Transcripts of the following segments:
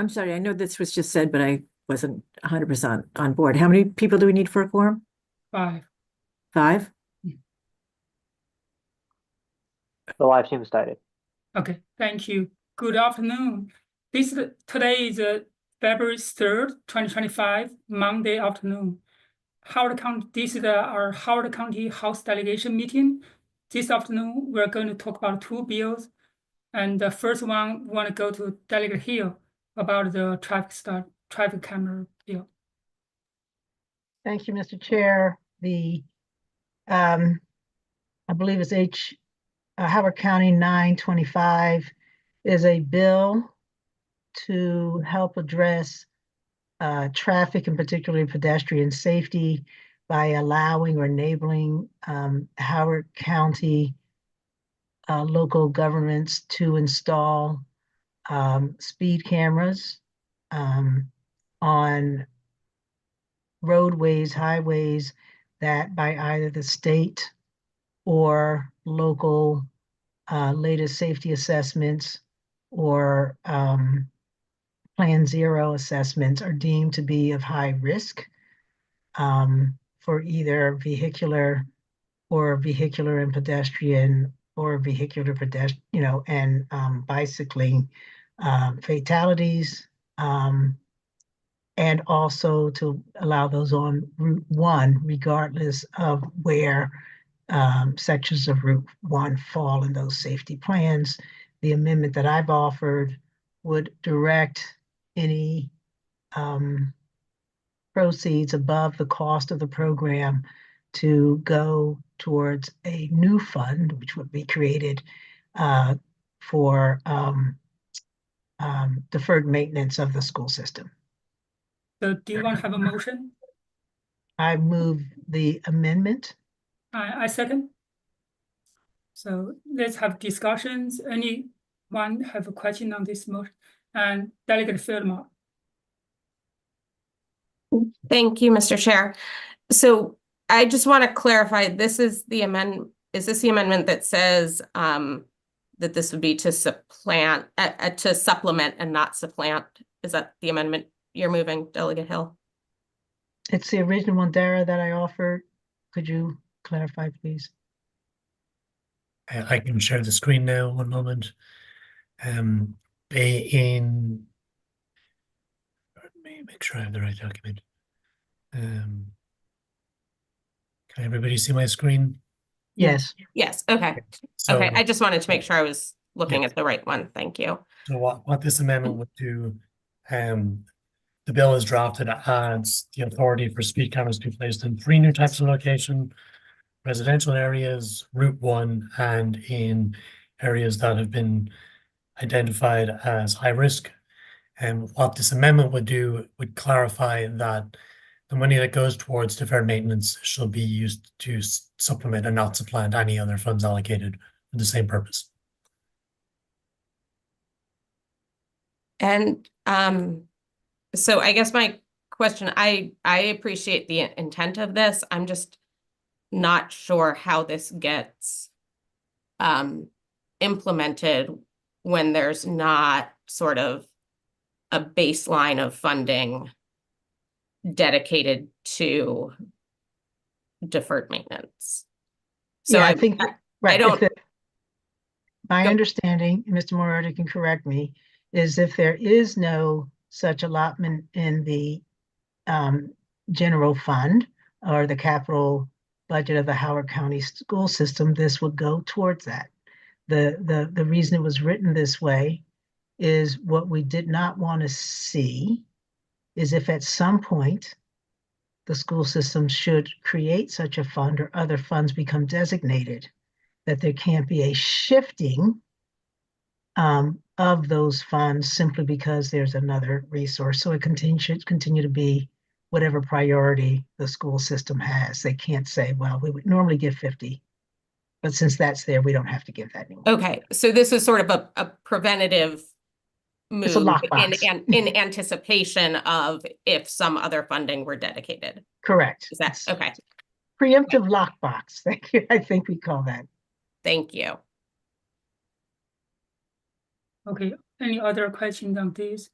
I'm sorry, I know this was just said, but I wasn't 100% on board. How many people do we need for a quorum? 5. 5? The live stream started. Okay, thank you. Good afternoon. Today is February 3rd, 2025, Monday afternoon. Howard County, this is our Howard County House delegation meeting. This afternoon, we're going to talk about 2 bills. And the first one, we want to go to Delegate Hill about the traffic camera bill. Thank you, Mr. Chair. I believe it's Howard County 925 is a bill to help address traffic and particularly pedestrian safety by allowing or enabling Howard County local governments to install speed cameras on roadways, highways that by either the state or local latest safety assessments or Plan Zero assessments are deemed to be of high risk for either vehicular and pedestrian or vehicular pedestrian, and bicycling fatalities, and also to allow those on Route 1, regardless of where sections of Route 1 fall in those safety plans. The amendment that I've offered would direct any proceeds above the cost of the program to go towards a new fund, which would be created for deferred maintenance of the school system. So do you want to have a motion? I move the amendment. I second. So let's have discussions. Anyone have a question on this motion? And Delegate Fillmore. Thank you, Mr. Chair. So I just want to clarify, this is the amendment. Is this the amendment that says that this would be to supplement and not supplant? Is that the amendment you're moving, Delegate Hill? It's the original one, Dara, that I offered. Could you clarify, please? I can share the screen now, one moment. Pardon me, make sure I have the right document. Can everybody see my screen? Yes. Yes, okay. So, Okay, I just wanted to make sure I was looking at the right one. Thank you. So what this amendment would do, the bill is drafted adds the authority for speed cameras to be placed in 3 new types of location: residential areas, Route 1, and in areas that have been identified as high risk. And what this amendment would do would clarify that the money that goes towards deferred maintenance shall be used to supplement and not supplant any other funds allocated for the same purpose. And so I guess my question, I appreciate the intent of this. I'm just not sure how this gets implemented when there's not sort of a baseline of funding dedicated to deferred maintenance. So yeah, I think right. I don't. My understanding, Mr. Moriarty can correct me, is if there is no such allotment in the general fund or the capital budget of the Howard County school system, this would go towards that. The reason it was written this way is what we did not want to see is if at some point the school system should create such a fund or other funds become designated, that there can't be a shifting of those funds simply because there's another resource. So it should continue to be whatever priority the school system has. They can't say, well, we would normally give 50, but since that's there, we don't have to give that anymore. Okay, so this is sort of a preventative move It's a lockbox. in anticipation of if some other funding were dedicated. Correct. Is that okay? Preemptive lockbox. Thank you. I think we call that. Thank you. Okay, any other questions on this?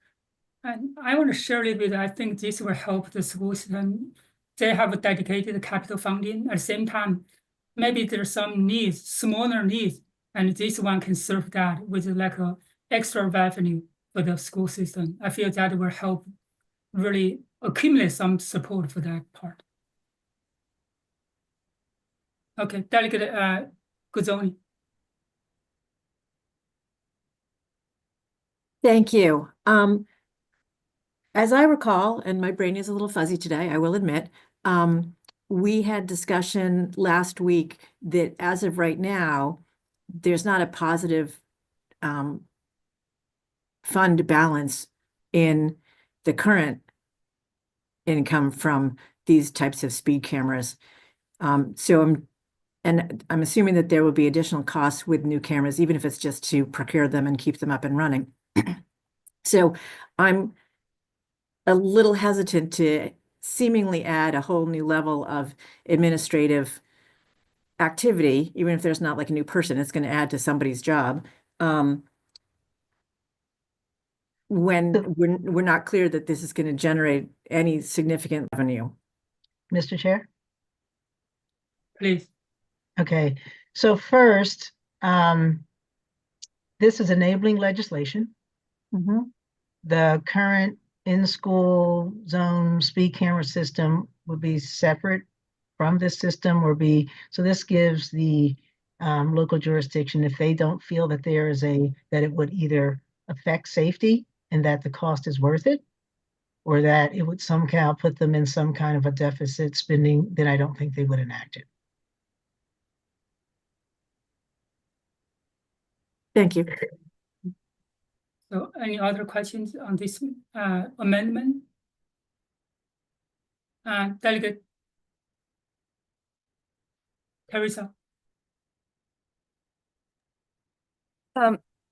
And I want to share a little bit, I think this will help the school system. They have a dedicated capital funding. At the same time, maybe there's some needs, smaller needs, and this one can serve that with like a extra revenue for the school system. I feel that will help really accumulate some support for that part. Okay, Delegate Guzzoni. Thank you. As I recall, and my brain is a little fuzzy today, I will admit, we had discussion last week that as of right now, there's not a positive fund balance in the current income from these types of speed cameras. And I'm assuming that there will be additional costs with new cameras, even if it's just to procure them and keep them up and running. So I'm a little hesitant to seemingly add a whole new level of administrative activity, even if there's not like a new person, it's going to add to somebody's job. When we're not clear that this is going to generate any significant revenue. Mr. Chair? Please. Okay, so first, this is enabling legislation. The current in-school zone speed camera system would be separate from this system so this gives the local jurisdiction, if they don't feel that that it would either affect safety and that the cost is worth it, or that it would somehow put them in some kind of a deficit spending, then I don't think they would enact it. Thank you. So any other questions on this amendment? Delegate Teresa.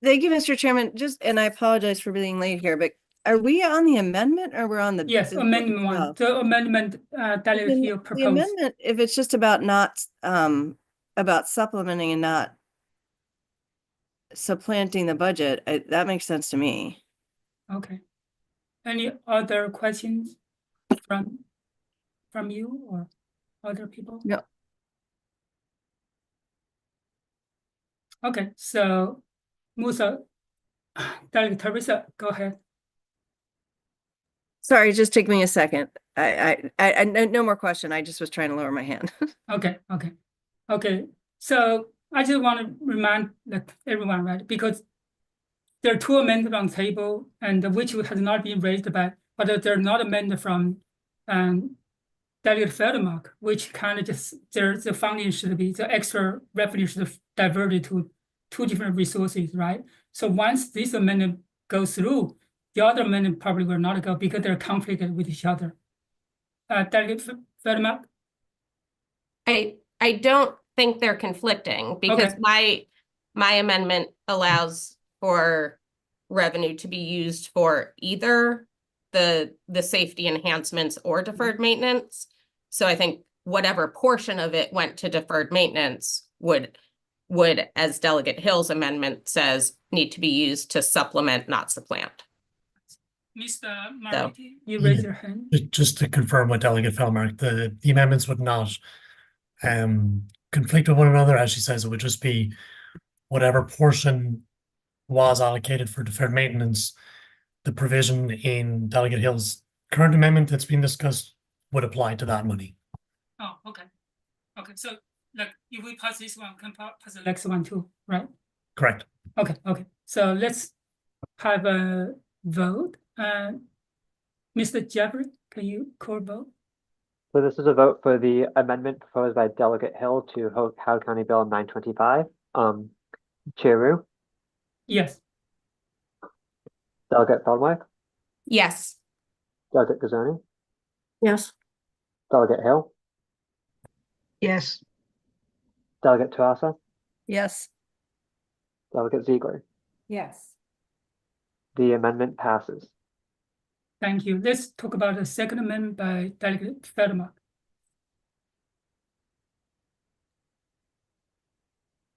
Thank you, Mr. Chairman. And I apologize for being late here, but are we on the amendment or we're on the? Yes, bill amendment one, itself? the amendment Delegate Then Hill the proposed. amendment, if it's just about not, about supplementing and not supplanting the budget, that makes sense to me. Okay. Any other questions from you or other people? No. Okay, so Musa, Delegate Teresa, go ahead. Sorry, just take me a second. No more question. I just was trying to lower my hand. Okay. So I just want to remind everyone, right? Because there are two amendments on the table, and which has not been raised by, but they're not amended from Delegate Feldmark, which kind of just the funding should be the extra revenue should have diverted to two different resources, right? So once this amendment goes through, the other amendment probably will not go because they're conflicted with each other. Delegate Feldmark? I don't think they're conflicting because Okay. my amendment allows for revenue to be used for either the safety enhancements or deferred maintenance. So I think whatever portion of it went to deferred maintenance would, as Delegate Hill's amendment says, need to be used to supplement, not supplant. Mr. Marity, you raise your hand. Just to confirm with Delegate Feldmark, the amendments would not conflict with one another. As she says, it would just be whatever portion was allocated for deferred maintenance, the provision in Delegate Hill's current amendment that's been discussed would apply to that money. Oh, okay. So like if we pass this one, we can pass the next one too, right? Correct. Okay. So let's have a vote. Mr. Jeffrey, can you call vote? So this is a vote for the amendment proposed by Delegate Hill to Howard County Bill 925. Chair Rue, Yes. Delegate Feldmark, Yes. Delegate Guzzoni, Yes. Delegate Hill, Yes, Delegate Teresa, Yes. Delegate Ziegler. Yes. The amendment passes. Thank you. Let's talk about the second amendment by Delegate Feldmark.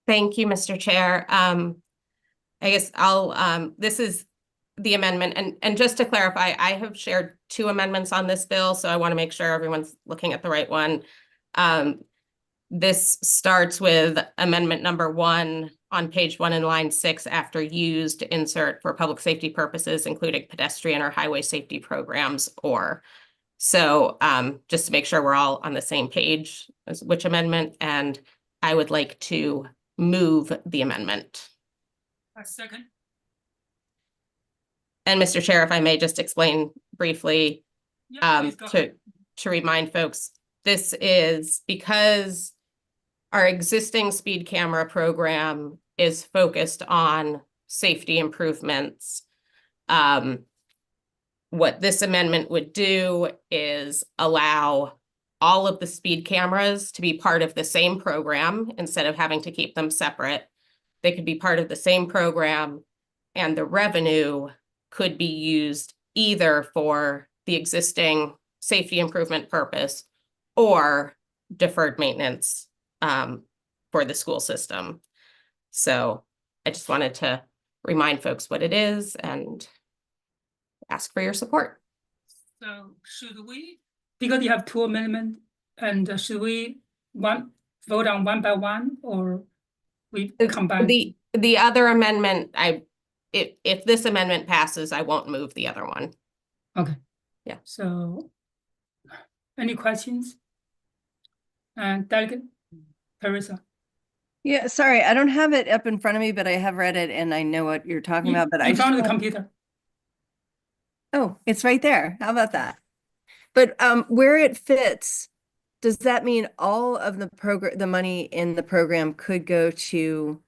Thank you, Mr. Chair. I guess I'll, this is the amendment, and just to clarify, I have shared two amendments on this bill, so I want to make sure everyone's looking at the right one. This starts with amendment number 1 on page 1 in line 6 after used to insert for public safety purposes, including pedestrian or highway safety programs or. So just to make sure we're all on the same page as which amendment, and I would like to move the amendment. A second. And Mr. Chair, if I may just explain briefly, Yeah, please go ahead. to remind folks, this is because our existing speed camera program is focused on safety improvements. What this amendment would do is allow all of the speed cameras to be part of the same program instead of having to keep them separate. They could be part of the same program, and the revenue could be used either for the existing safety improvement purpose or deferred maintenance for the school system. So I just wanted to remind folks what it is and ask for your support. So should we, because you have two amendments, and should we vote on one by one, or we combine? The other amendment, if this amendment passes, I won't move the other one. Okay. Yeah. So, any questions? And Delegate Teresa. Yeah, sorry, I don't have it up in front of me, but I have read it and I know what you're talking about, but I In just front of the want- computer. Oh, it's right there. How about that? But where it fits, does that mean all of the program, the money in the program could go to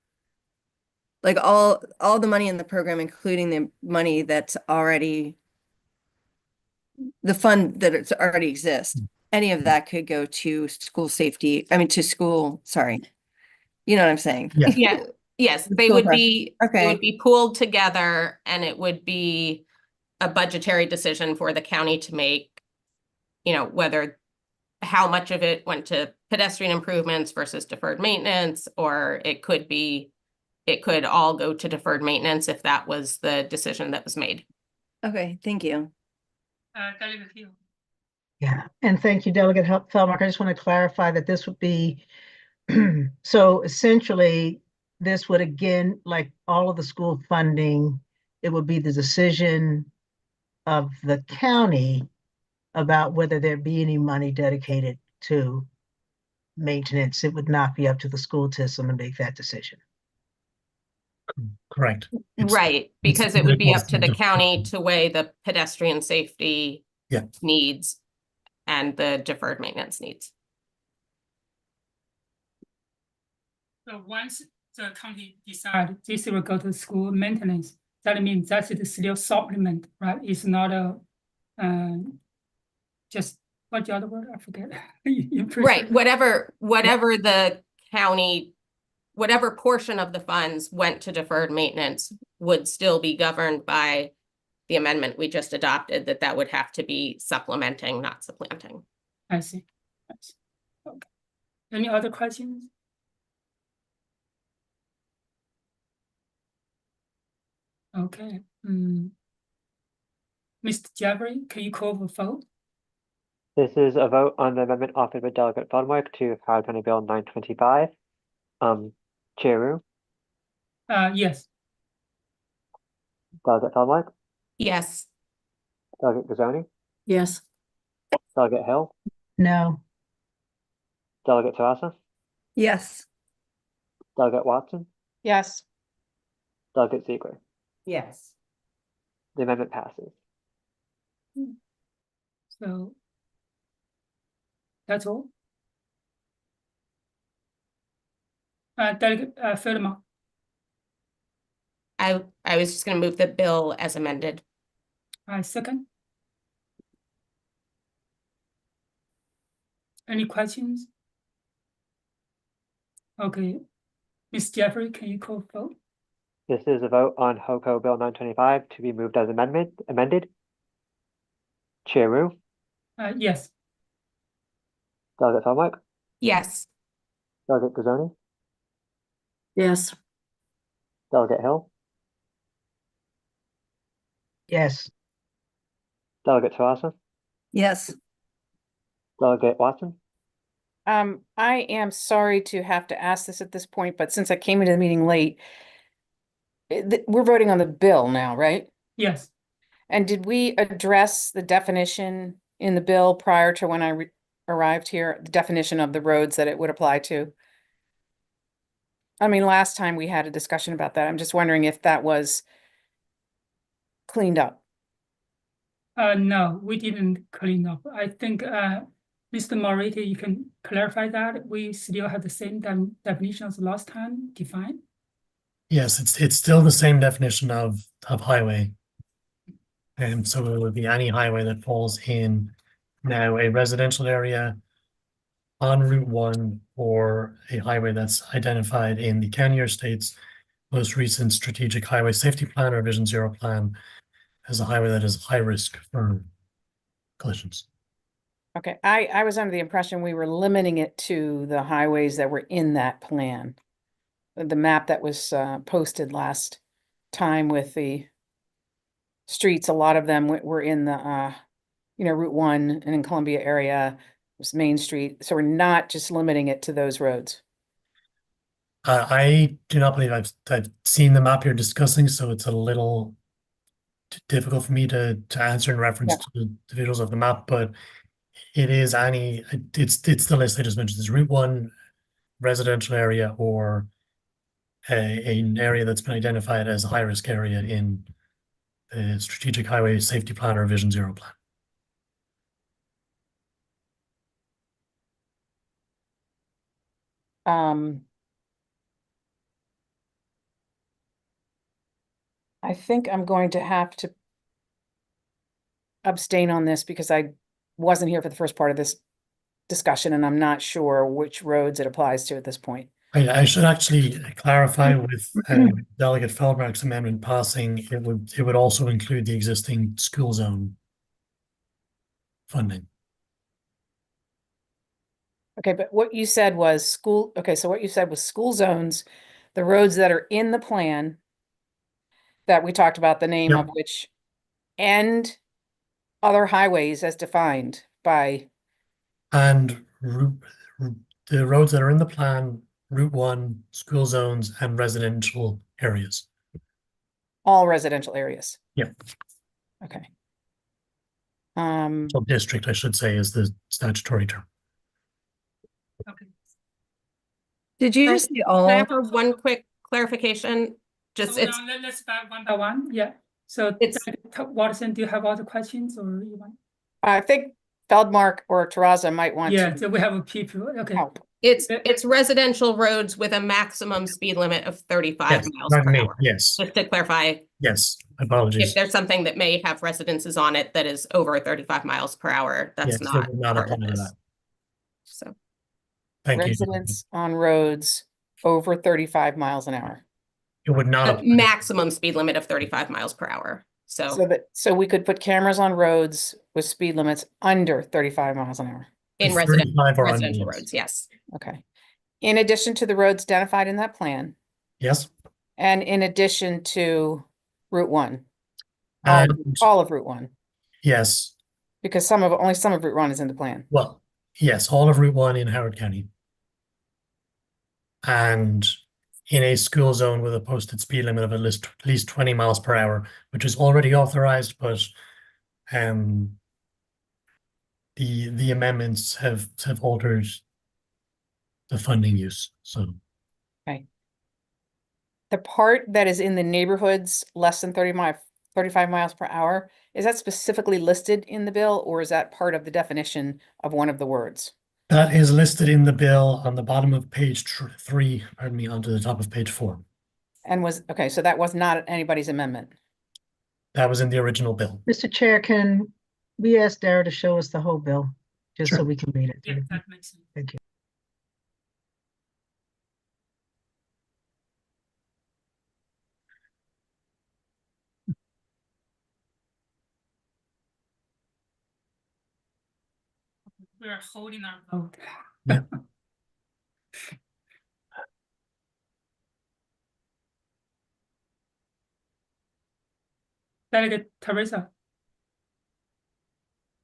like all the money in the program, including the money that's already the fund that it's already exists, any of that could go to school safety, I mean, to school, sorry. You know what I'm saying? Yeah. Yeah, yes, they School would bus. be, Okay. it would be pooled together, and it would be a budgetary decision for the county to make, you know, whether how much of it went to pedestrian improvements versus deferred maintenance, or it could all go to deferred maintenance if that was the decision that was made. Okay, thank you. Delegate Hill. Yeah, and thank you, Delegate Feldmark. I just want to clarify that this would be, so essentially, this would again, like all of the school funding, it would be the decision of the county about whether there be any money dedicated to maintenance. It would not be up to the school system to make that decision. Correct. It's- Right, because it would be up to the it's- county to weigh the pedestrian safety Yeah. needs and the deferred maintenance needs. So once the county decide this will go to school maintenance, that means that's the still supplement, right? It's not a, just, what's the other word? I forget. Right, whatever the county, whatever portion of the funds went to deferred maintenance would still be governed by the amendment we just adopted, that would have to be supplementing, not supplanting. I see. Okay. Any other questions? Okay. Mr. Jeffrey, can you call the vote? This is a vote on the amendment offered by Delegate Feldmark to Howard County Bill 925. Chair Rue, Yes. Delegate Feldmark, Yes, Delegate Gazoni, Yes. Delegate Hill, No, Delegate Teresa, Yes. Delegate Watson, Yes. Delegate Ziegler. yes. The amendment passes. So that's all. Delegate Feldmark. I was just gonna move the bill as amended. Second. Any questions? Okay. Ms. Jeffrey, can you call vote? This is a vote on HOCO Bill 925 to be moved as amended. Chair Rue, Yes. Delegate Feldmark, Yes, Delegate Gazoni, Yes. Delegate Hill, Yes. Delegate Terrasa, Yes. Delegate Watson, I am sorry to have to ask this at this point, but since I came into the meeting late, we're voting on the bill now, right? Yes, And did we address the definition in the bill prior to when I arrived here, the definition of the roads that it would apply to? I mean, last time we had a discussion about that. I'm just wondering if that was cleaned up. no, we didn't clean up. I think, Mr. Moretti, you can clarify that. We still have the same definition as last time defined. Yes, it's still the same definition of highway. And so it would be any highway that falls in now a residential area on Route 1 or a highway that's identified in the county or state's most recent strategic highway safety plan or Vision Zero plan as a highway that is high risk for collisions. Okay, I was under the impression we were limiting it to the highways that were in that plan. The map that was posted last time with the streets, a lot of them were in the Route 1 and in Columbia area, was Main Street. So we're not just limiting it to those roads. I do not believe I've seen the map you're discussing, so it's a little difficult for me to answer in reference to the visuals of the map, but it is it's the list I just mentioned. It's Route 1 residential area or an area that's been identified as a high risk area in the strategic highway safety plan or Vision Zero plan. I think I'm going to have to abstain on this because I wasn't here for the first part of this discussion and I'm not sure which roads it applies to at this point. I should actually clarify with Delegate Feldmark's amendment passing, it would also include the existing school zone funding. Okay, but what you said was school, okay, so what you said was school zones, the roads that are in the plan that we talked about, the name Yep. of which, and other highways as defined by, And the roads that are in the plan, Route 1, school zones, and residential areas. all residential areas. Yep. Okay. So district, I should say, is the statutory term. Okay. Did you Can I- just say Can I all? have one quick clarification? Just Hold it's on, let's back one by one. Yeah. So It's- Watson, do you have other questions or you want? I think Feldmark or Terraza might want Yeah, to so we have people. Okay. help. it's residential roads with a maximum speed limit of 35 Yes, miles pardon per me. hour. Yes, Just to clarify, yes. if Apologies. there's something that may have residences on it that is over 35 miles per hour, Yes, that's it not would not part of apply to this. that. So Thank you. Residents on roads over 35 miles an hour. It would not a apply. maximum speed limit of 35 miles per hour. So we could put cameras on roads with speed limits under 35 miles an hour. In 35 or under, residential yes. roads, yes. Okay. In addition to the roads identified in that plan, Yes, and in addition to Route 1, all, and all of Route 1, yes, because only some of Route 1 is in the plan. well, yes, all of Route 1 in Howard County. And in a school zone with a posted speed limit of at least 20 miles per hour, which is already authorized, but the amendments have altered the funding use. So The part that is in the neighborhoods less than 35 miles per hour, is that specifically listed in the bill or is that part of the definition of one of the words? that is listed in the bill on the bottom of page 3, pardon me, onto the top of page 4. And okay, so that was not anybody's amendment. That was in the original bill. Mr. Chair, can we ask Dara to show us the whole bill? Just so Sure. we can read it. Yeah, that makes sense. Thank you. We are holding our vote. Yeah. Delegate Teresa.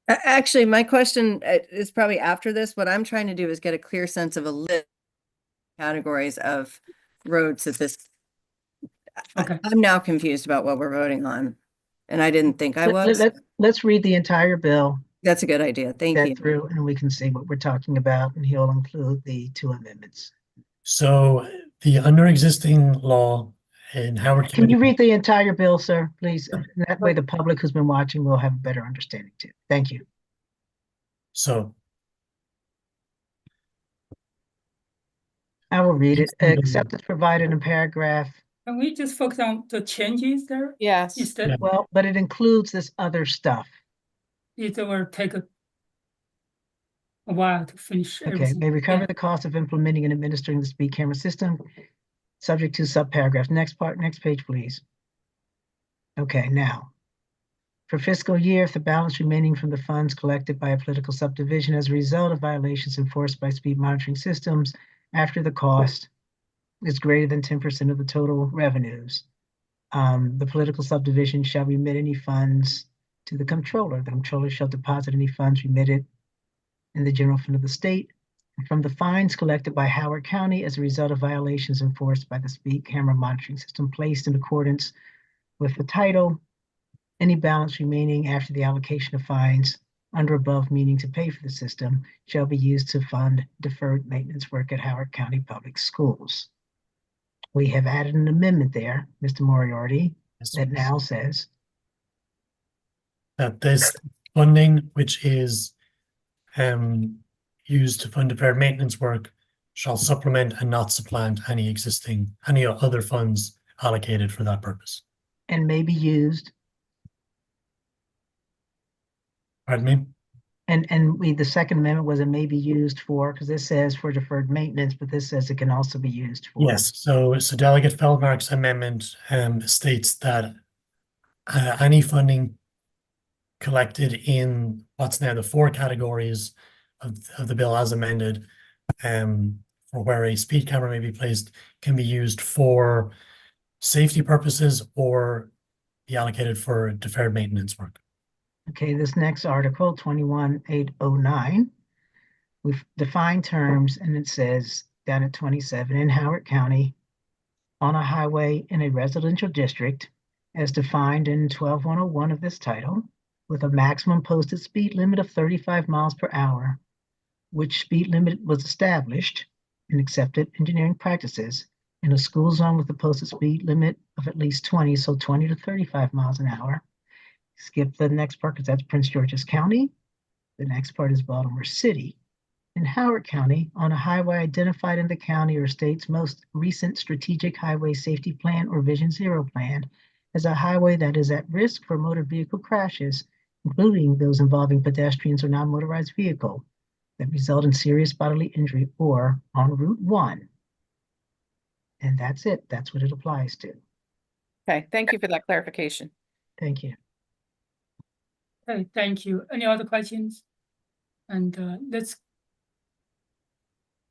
Actually, my question is probably after this. What I'm trying to do is get a clear sense of a list categories of roads that this. Okay. I'm now confused about what we're voting on, and I didn't think I was. Let's read the entire bill, That's a good idea. Thank get you. through, and we can see what we're talking about, and he'll include the 2 amendments. So the under existing law in Howard Can you County, read the entire bill, sir, please? And that way the public who's been watching will have a better understanding too. Thank you. so I will read it, Mhm. except as provided in paragraph, Can we just focus on the changes there Yes. instead? Yeah. well, but it includes this other stuff. It will take a while to finish Okay, everything. may recover Yeah. the cost of implementing and administering the speed camera system, subject to subparagraphs. Next part, next page, please. Okay, now. For fiscal year, if the balance remaining from the funds collected by a political subdivision as a result of violations enforced by speed monitoring systems after the cost is greater than 10% of the total revenues, the political subdivision shall remit any funds to the comptroller. The comptroller shall deposit any funds remitted in the general fund of the state. And from the fines collected by Howard County as a result of violations enforced by the speed camera monitoring system placed in accordance with the title, any balance remaining after the allocation of fines under above meaning to pay for the system shall be used to fund deferred maintenance work at Howard County Public Schools. We have added an amendment there, Mr. Moriarty, that now says, that this funding, which is used to fund deferred maintenance work, shall supplement and not supplant any other funds allocated for that purpose. and may be used, Pardon me? and the second amendment was it may be used for, because this says for deferred maintenance, but this says it can also be used for. Yes, so Delegate Feldmark's amendment states that any funding collected in what's now the 4 categories of the bill as amended, for where a speed camera may be placed, can be used for safety purposes or be allocated for deferred maintenance work. Okay, this next article, 21809, we've defined terms, and it says down at 27, in Howard County, on a highway in a residential district, as defined in 12101 of this title, with a maximum posted speed limit of 35 miles per hour, which speed limit was established in accepted engineering practices in a school zone with a posted speed limit of at least 20, so 20 to 35 miles an hour. Skip the next part because that's Prince George's County. The next part is Baltimore City. In Howard County, on a highway identified in the county or state's most recent strategic highway safety plan or Vision Zero plan, as a highway that is at risk for motor vehicle crashes, including those involving pedestrians or non-motorized vehicle that result in serious bodily injury, or on Route 1. And that's it. That's what it applies to. Okay, thank you for that clarification. Thank you. Okay, thank you. Any other questions? And let's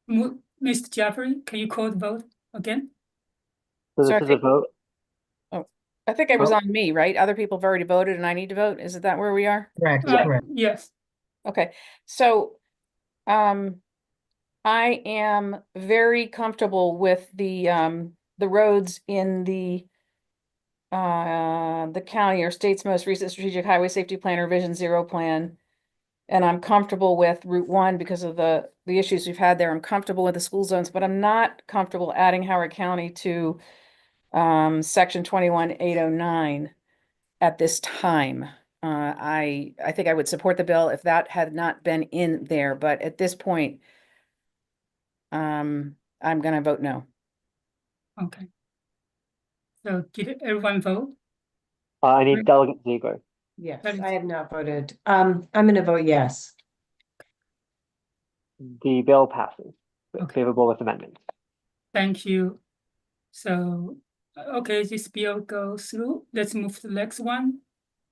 move. Mr. Jeffrey, can you call the vote again? So So I this is a think- vote. I think it was Well- on me, right? Other people have already voted and I need to vote. Is that where we are? Correct, correct. Yes. Okay, so I am very comfortable with the roads in the county or state's most recent strategic highway safety plan or Vision Zero plan. And I'm comfortable with Route 1 because of the issues we've had there. I'm comfortable with the school zones, but I'm not comfortable adding Howard County to section 21809 at this time. I think I would support the bill if that had not been in there, but at this point, I'm gonna vote no. Okay. So did everyone vote? I need Right. Delegate Ziegler. Yes, That is- I have not voted. I'm gonna vote yes. The bill passes. Okay. Favorable with amendments. Thank you. So, okay, this bill goes through. Let's move to the next one.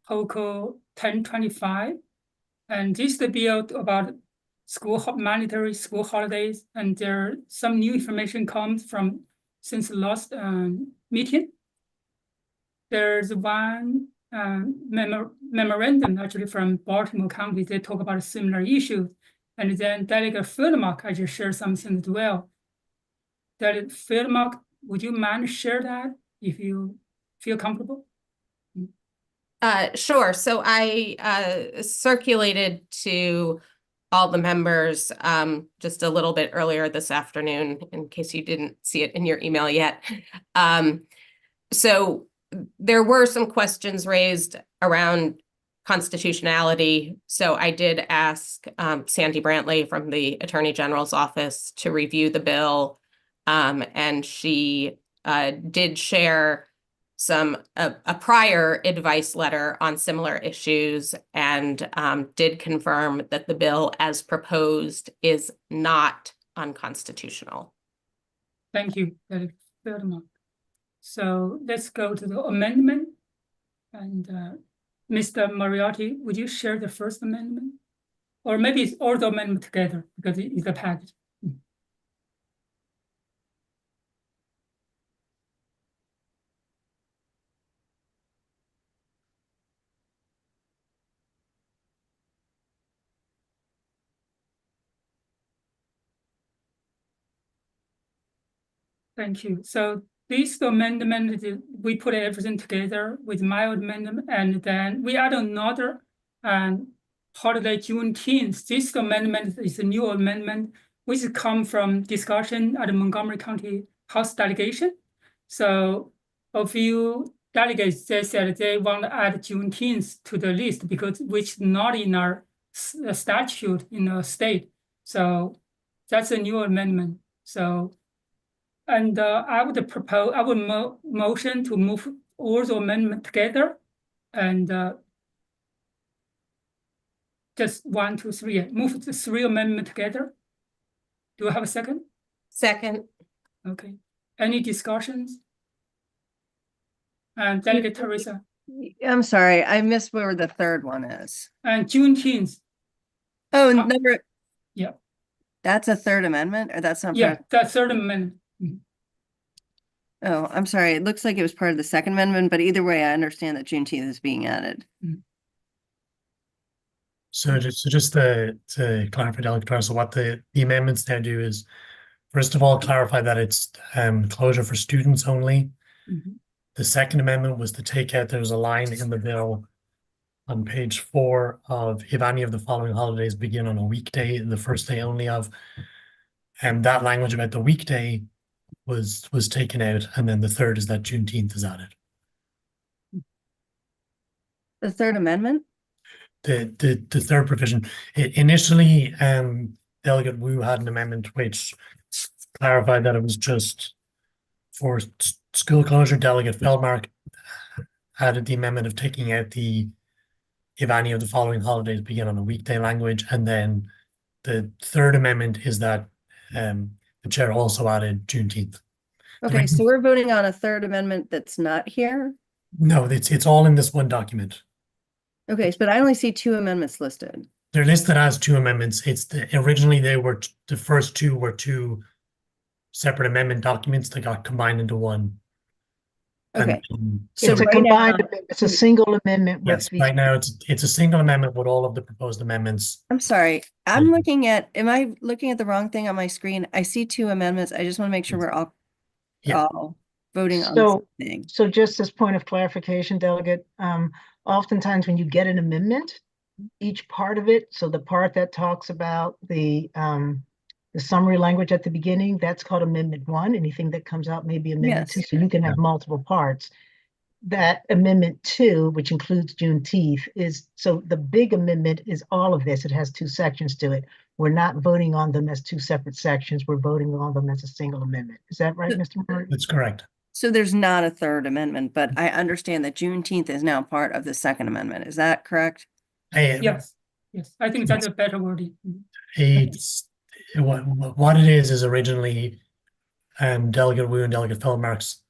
HOCO 1025. And this is the bill about mandatory school holidays. And there some new information comes from since the last meeting. There's one memorandum actually from Baltimore County. They talk about similar issues. And then Delegate Fieldmark, I just shared something as well. Delegate Fieldmark, would you mind share that if you feel comfortable? Sure. So I circulated to all the members just a little bit earlier this afternoon, in case you didn't see it in your email yet. So there were some questions raised around constitutionality. So I did ask Sandy Brantley from the Attorney General's office to review the bill. And she did share a prior advice letter on similar issues and did confirm that the bill as proposed is not unconstitutional. Thank you, Delegate Fieldmark. So let's go to the amendment. And Mr. Mariotti, would you share the first amendment? Or maybe it's all the amendment together because it is a package. Thank you. So this amendment, we put everything together with my amendment, and then we add another holiday Juneteenth. This amendment is a new amendment, which come from discussion at the Montgomery County House delegation. So a few delegates, they said they want to add Juneteenth to the list because which is not in our statute in the state. So that's a new amendment. So. And I would propose, I would motion to move all the amendment together and just 1, 2, 3, move the 3 amendment together. Do I have a second? Second. Okay. Any discussions? And Delegate Teresa. I'm sorry, I missed where the third one is. And Juneteenth. Oh, number. Yeah. That's a third amendment, or that's not? Yeah, that third amendment. Oh, I'm sorry. It looks like it was part of the second amendment, but either way, I understand that Juneteenth is being added. So just to clarify, Delegate Torres, so what the amendments now do is, first of all, clarify that it's closure for students only. The second amendment was to take out, there's a line in the bill on page 4 of if any of the following holidays begin on a weekday, the first day only of, and that language about the weekday was taken out, and then the third is that Juneteenth is added. The third amendment? The third provision. Initially, Delegate Wu had an amendment which clarified that it was just for school closure. Delegate Feldmark added the amendment of taking out the if any of the following holidays begin on a weekday language, and then the third amendment is that the chair also added Juneteenth. Okay, so we're voting on a third amendment that's not here? No, it's all in this one document. Okay, but I only see 2 amendments listed. They're listed as 2 amendments. Originally they were, the first 2 were 2 separate amendment documents that got combined into one. Okay. So it's a right combined, now- it's a single amendment. with Yes, the- right now it's a single amendment with all of the proposed amendments. I'm sorry, I'm Mhm. looking at, am I looking at the wrong thing on my screen? I see 2 amendments. I just want to make sure we're all, Yeah. all voting on So- the same thing. So just as point of clarification, Delegate, oftentimes when you get an amendment, each part of it, so the part that talks about the summary language at the beginning, that's called Amendment 1. Anything that comes out may be Amendment 2, Yes. so you can have multiple parts. That Amendment 2, which includes Juneteenth, is, so the big amendment is all of this. It has 2 sections to it. We're not voting on them as 2 separate sections. We're voting on them as a single amendment. Is that right, Mr. Murray? That's correct. So there's not a third amendment, but I understand that Juneteenth is now part of the second amendment. Is that correct? Yes, I think that's a better wording. It's what it is originally Delegate Wu and Delegate Feldmark's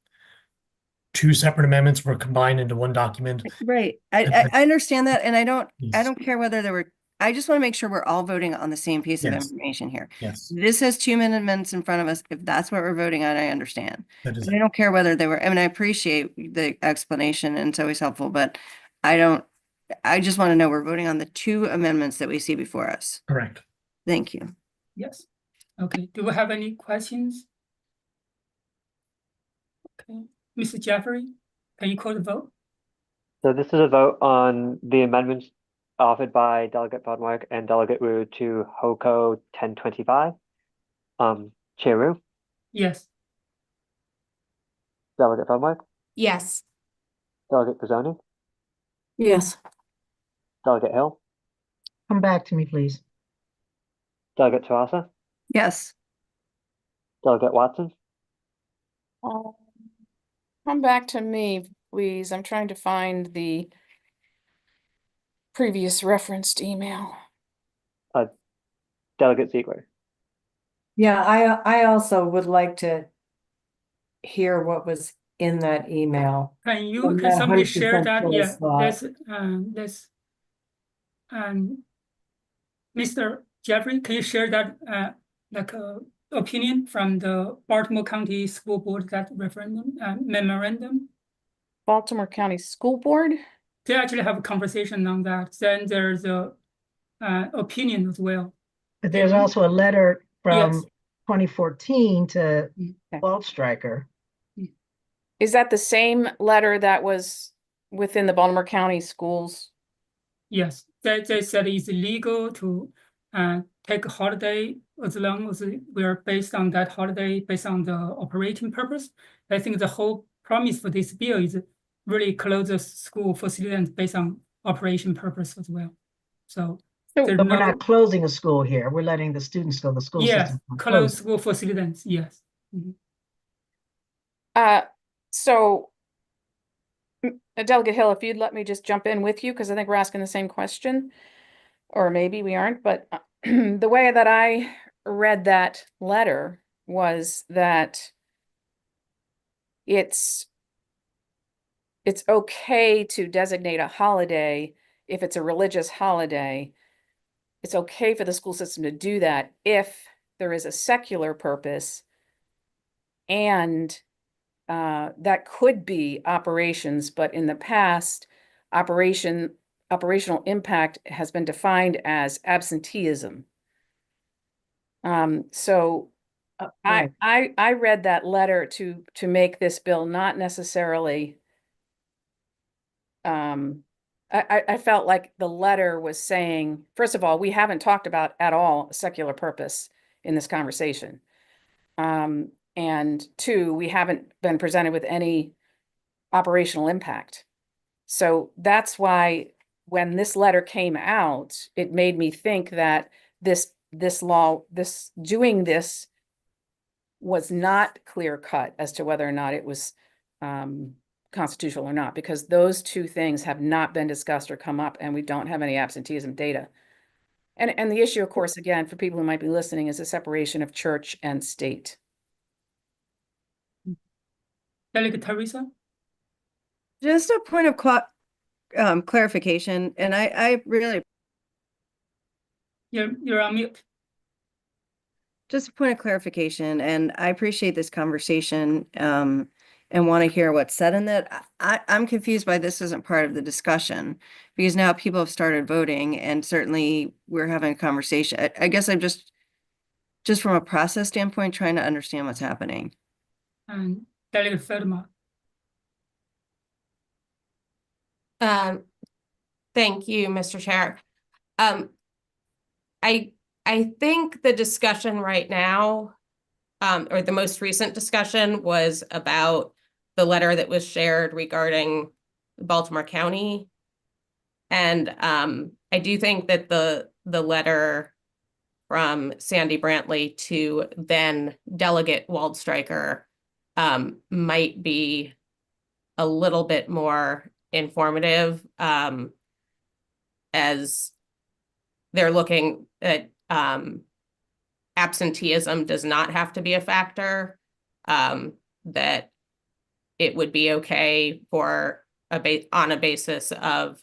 2 separate amendments were combined into one document. Right. I understand that, and I don't Yes. care whether there were, I just want to make sure we're all voting on the same piece of Yes. information here. Yes, This has 2 amendments in front of us. If that's what we're voting on, I understand. that is But I don't care whether they were, I mean, I appreciate the explanation and it's always helpful, but I just want to know we're voting on the two amendments that we see before us. Correct. Thank you. Yes. Okay, do we have any questions? Okay, Mr. Jeffrey, can you call the vote? So this is a vote on the amendments offered by Delegate Bodmark and Delegate Wu to HOCO 1025. Chair Wu, Yes. Delegate Bodmark, Yes. Delegate Pizzoni, Yes. Delegate Hill, Come back to me, please. Delegate Terrasa, Yes. Delegate Watson, Come back to me, please. I'm trying to find the previous referenced email. Delegate Ziegler. Yeah, I also would like to hear what was in that email. I'm Can not somebody 100% share that? sure I Yeah, saw it. let's, Mr. Jeffrey, can you share that, opinion from the Baltimore County School Board, that referendum, memorandum? Baltimore County School Board? They actually have a conversation on that. Then there's a, opinion as well. But there's Mhm. also a letter Yes. from 2014 to Okay. Waldstreicher. Is that the same letter that was within the Baltimore County schools? Yes, they said it's illegal to take a holiday as long as we are based on that holiday, based on the operating purpose. I think the whole promise for this bill is really close the school facilities based on operation purpose as well. So So- there's But we're no, not closing a school here. We're letting the students go. The school yes, system. not close closing. school facilities, yes. Mhm. So Delegate Hill, if you'd let me just jump in with you, because I think we're asking the same question, or maybe we aren't, but the way that I read that letter was that it's okay to designate a holiday if it's a religious holiday. It's okay for the school system to do that if there is a secular purpose, and that could be operations, but in the past, operational impact has been defined as absenteeism. So Right. I read that letter to make this bill not necessarily. I felt like the letter was saying, first of all, we haven't talked about at all secular purpose in this conversation. And two, we haven't been presented with any operational impact. So that's why when this letter came out, it made me think that this doing this was not clear cut as to whether or not it was constitutional or not, because those two things have not been discussed or come up, and we don't have any absenteeism data. And the issue, of course, again, for people who might be listening, is the separation of church and state. Delegate Teresa? Just a point of clarification, and I really, You're on mute. just a point of clarification, and I appreciate this conversation, and want to hear what's said in that. I'm confused by this isn't part of the discussion, because now people have started voting, and certainly we're having a conversation. I guess I'm just from a process standpoint, trying to understand what's happening. And Delegate Feldman. Thank you, Mr. Chair. I think the discussion right now, or the most recent discussion, was about the letter that was shared regarding Baltimore County. And I do think that the letter from Sandy Brantley to then Delegate Waldstreicher might be a little bit more informative, as they're looking at absenteeism does not have to be a factor, that it would be okay for on a basis of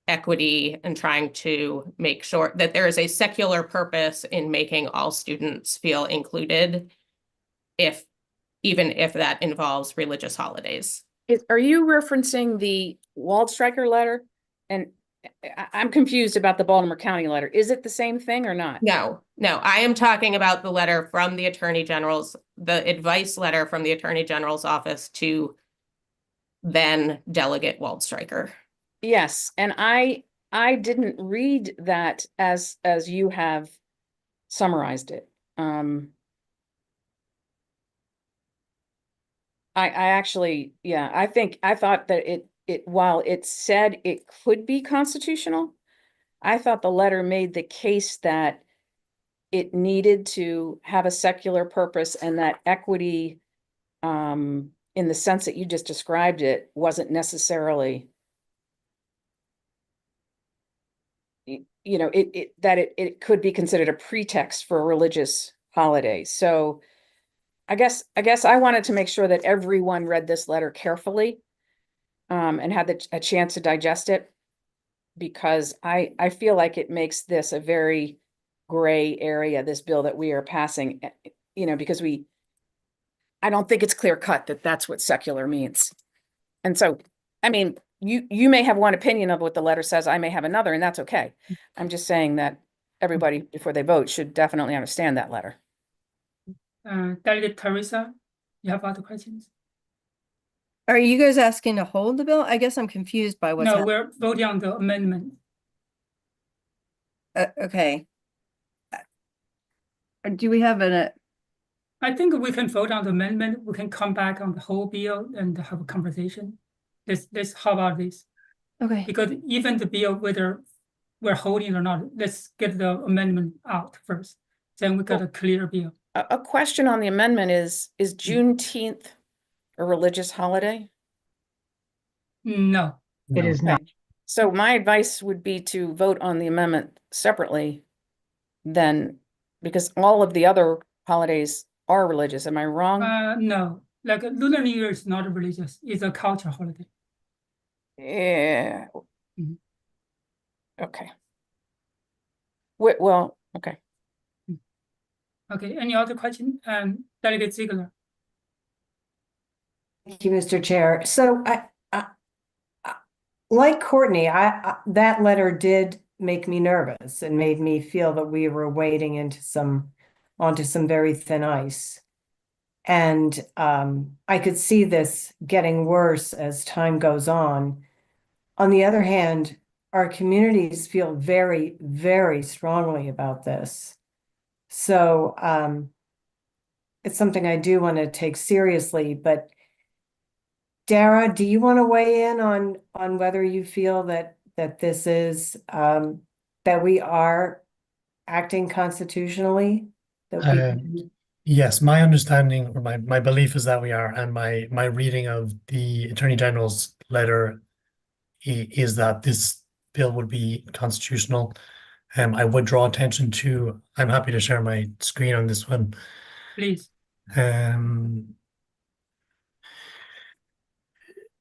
equity and trying to make sure that there is a secular purpose in making all students feel included, even if that involves religious holidays. Are you referencing the Waldstreicher letter? And I'm confused about the Baltimore County letter. Is it the same thing or not? No, I am talking about the letter from the the advice letter from the Attorney General's office to then Delegate Waldstreicher. Yes, and I didn't read that as you have summarized it. I actually, yeah, I thought that while it said it could be constitutional, I thought the letter made the case that it needed to have a secular purpose and that equity, in the sense that you just described it, wasn't necessarily, you know, it could be considered a pretext for a religious holiday. So I guess I wanted to make sure that everyone read this letter carefully, and had a chance to digest it, because I feel like it makes this a very gray area, this bill that we are passing, you know, because I don't think it's clear cut that that's what secular means. And so, I mean, you may have one opinion of what the letter says, I may have another, and that's okay. I'm just saying that everybody, before they vote, should definitely understand that letter. Delegate Teresa, you have other questions? Are you guys asking to hold the bill? I guess I'm confused by what's No, happening. we're voting on the amendment. Okay. Do we have I think we can vote on the amendment. We can come back on the whole bill and have a conversation. How about this? okay. Because even the bill, whether we're holding or not, let's get the amendment out first. Then we got a clear bill. A question on the amendment is Juneteenth a religious holiday? No, It No. is not. So my advice would be to vote on the amendment separately then, because all of the other holidays are religious. Am I wrong? no. Like Lunar New Year is not religious; it's a cultural holiday. Yeah. Mhm. Okay. Well, okay. Okay. Any other question? Delegate Ziegler. Thank you, Mr. Chair. So like Courtney, that letter did make me nervous and made me feel that we were wading onto some very thin ice. And I could see this getting worse as time goes on. On the other hand, our communities feel very, very strongly about this. So it's something I do want to take seriously, but Dara, do you want to weigh in on whether you feel that this is that we are acting constitutionally? Yes, my understanding or my belief is that we are, and my reading of the Attorney General's letter is that this bill would be constitutional. I would draw attention to, I'm happy to share my screen on this one. Please.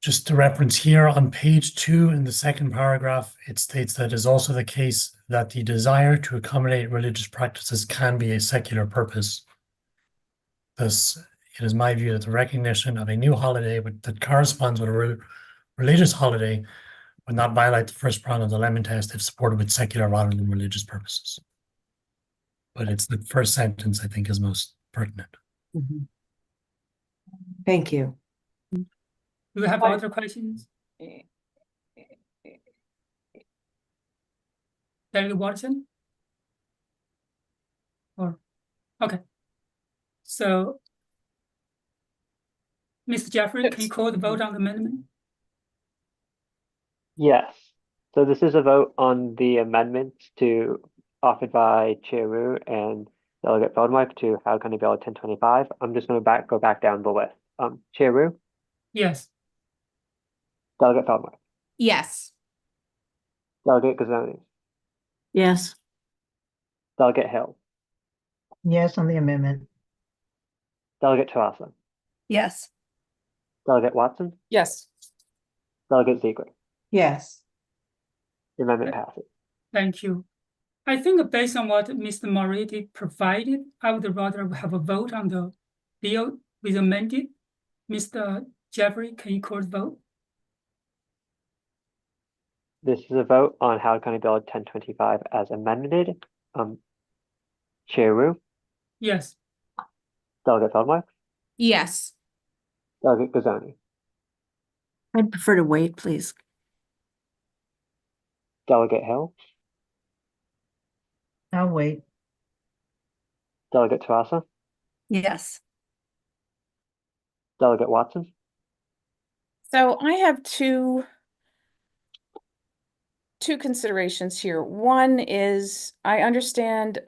Just to reference here on page 2 in the second paragraph, it states that it is also the case that the desire to accommodate religious practices can be a secular purpose. Thus, it is my view that the recognition of a new holiday that corresponds with a religious holiday would not violate the first prong of the Lemon Test if supported with secular rather than religious purposes. But it's the first sentence I think is most pertinent. Thank you. Do you have other questions? Delegate Watson? Or, okay. So, Mr. Jeffrey, can you call the vote on the amendment? Yes. So this is a vote on the amendments offered by Chair Wu and Delegate Feldmark to Howard County Bill 1025. I'm just going to go back down the list. Chair Wu, Yes. Delegate Feldmark, Yes. Delegate Gazzonis, Yes. Delegate Hill, Yes on the amendment. Delegate Terrassa, Yes. Delegate Watson, Yes. Delegate Ziegler. Yes. The amendment passes. Thank you. I think based on what Mr. Moretti provided, I would rather have a vote on the bill with amended. Mr. Jeffrey, can you call the vote? this is a vote on Howard County Bill 1025 as amended. Chair Wu, Yes. Delegate Feldmark, Yes. Delegate Gazani, I'd prefer to wait, please. Delegate Hill, I'll wait. Delegate Tarasa, Yes. Delegate Watson. So I have two considerations here. One is I understand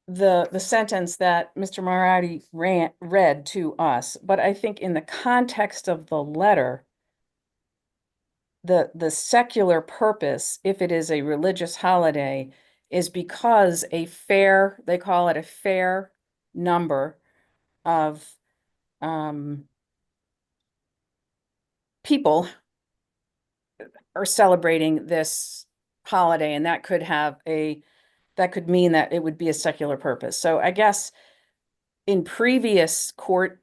the sentence that Mr. Moriarty read to us, but I think in the context of the letter, the secular purpose, if it is a religious holiday, is because they call it a fair number of people are celebrating this holiday, and that could mean that it would be a secular purpose. So I guess in previous court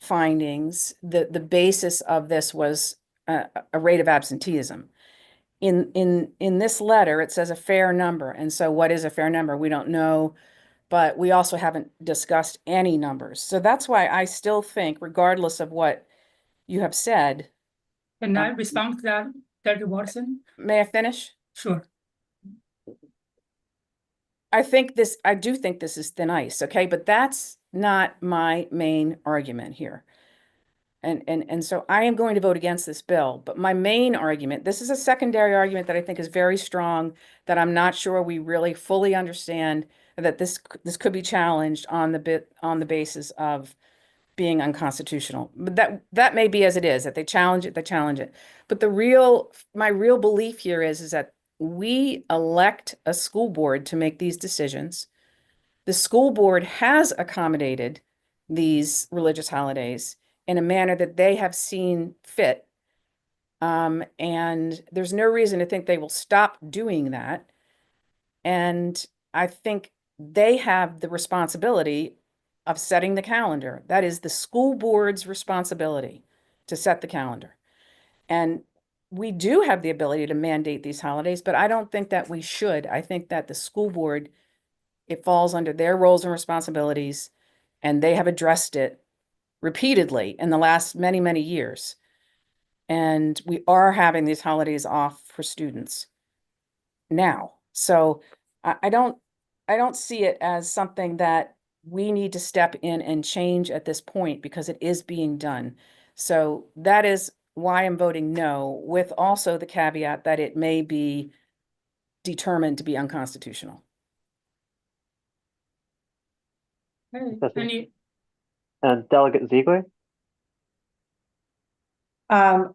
findings, the basis of this was a rate of absenteeism. In this letter, it says a fair number. And so what is a fair number? We don't know, but we also haven't discussed any numbers. So that's why I still think, regardless of what you have said, Can I respond to that, Delegate Watson? may I finish? Sure. I do think this is thin ice, okay? But that's not my main argument here. And so I am going to vote against this bill, but my main argument, this is a secondary argument that I think is very strong, that I'm not sure we really fully understand, that this could be challenged on the basis of being unconstitutional. But that may be as it is, that they challenge it. But my real belief here is that we elect a school board to make these decisions. The school board has accommodated these religious holidays in a manner that they have seen fit. And there's no reason to think they will stop doing that. And I think they have the responsibility of setting the calendar. That is the school board's responsibility to set the calendar. And we do have the ability to mandate these holidays, but I don't think that we should. I think that the school board, it falls under their roles and responsibilities, and they have addressed it repeatedly in the last many, many years. And we are having these holidays off for students now. So I don't see it as something that we need to step in and change at this point, because it is being done. So that is why I'm voting no, with also the caveat that it may be determined to be unconstitutional. Okay. That's it. Any, And Delegate Ziegler, I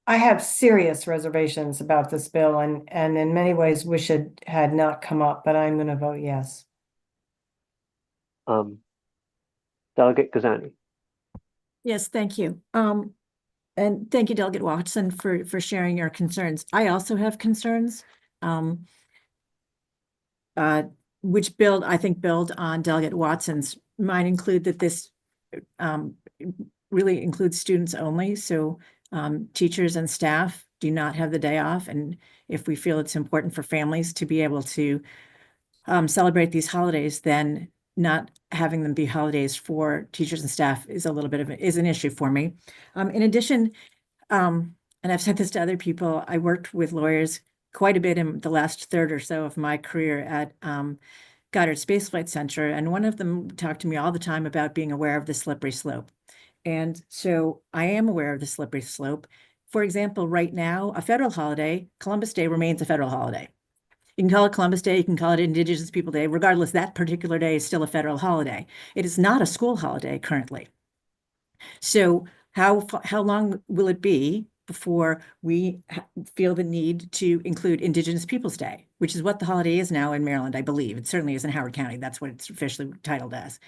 have serious reservations about this bill, and in many ways wish it had not come up, but I'm gonna vote yes. Delegate Gazani, Yes, thank you. And thank you, Delegate Watson, for sharing your concerns. I also have concerns, which I think build on Delegate Watson's. Might include that this really includes students only. So teachers and staff do not have the day off. And if we feel it's important for families to be able to celebrate these holidays, then not having them be holidays for teachers and staff is a little bit of an issue for me. In addition, and I've said this to other people, I worked with lawyers quite a bit in the last third or so of my career at Goddard Space Flight Center, and one of them talked to me all the time about being aware of the slippery slope. And so I am aware of the slippery slope. For example, right now, a federal holiday, Columbus Day, remains a federal holiday. You can call it Columbus Day, you can call it Indigenous People Day. Regardless, that particular day is still a federal holiday. It is not a school holiday currently. So how long will it be before we feel the need to include Indigenous Peoples Day, which is what the holiday is now in Maryland, I believe. It certainly is in Howard County. That's what it's officially titled as,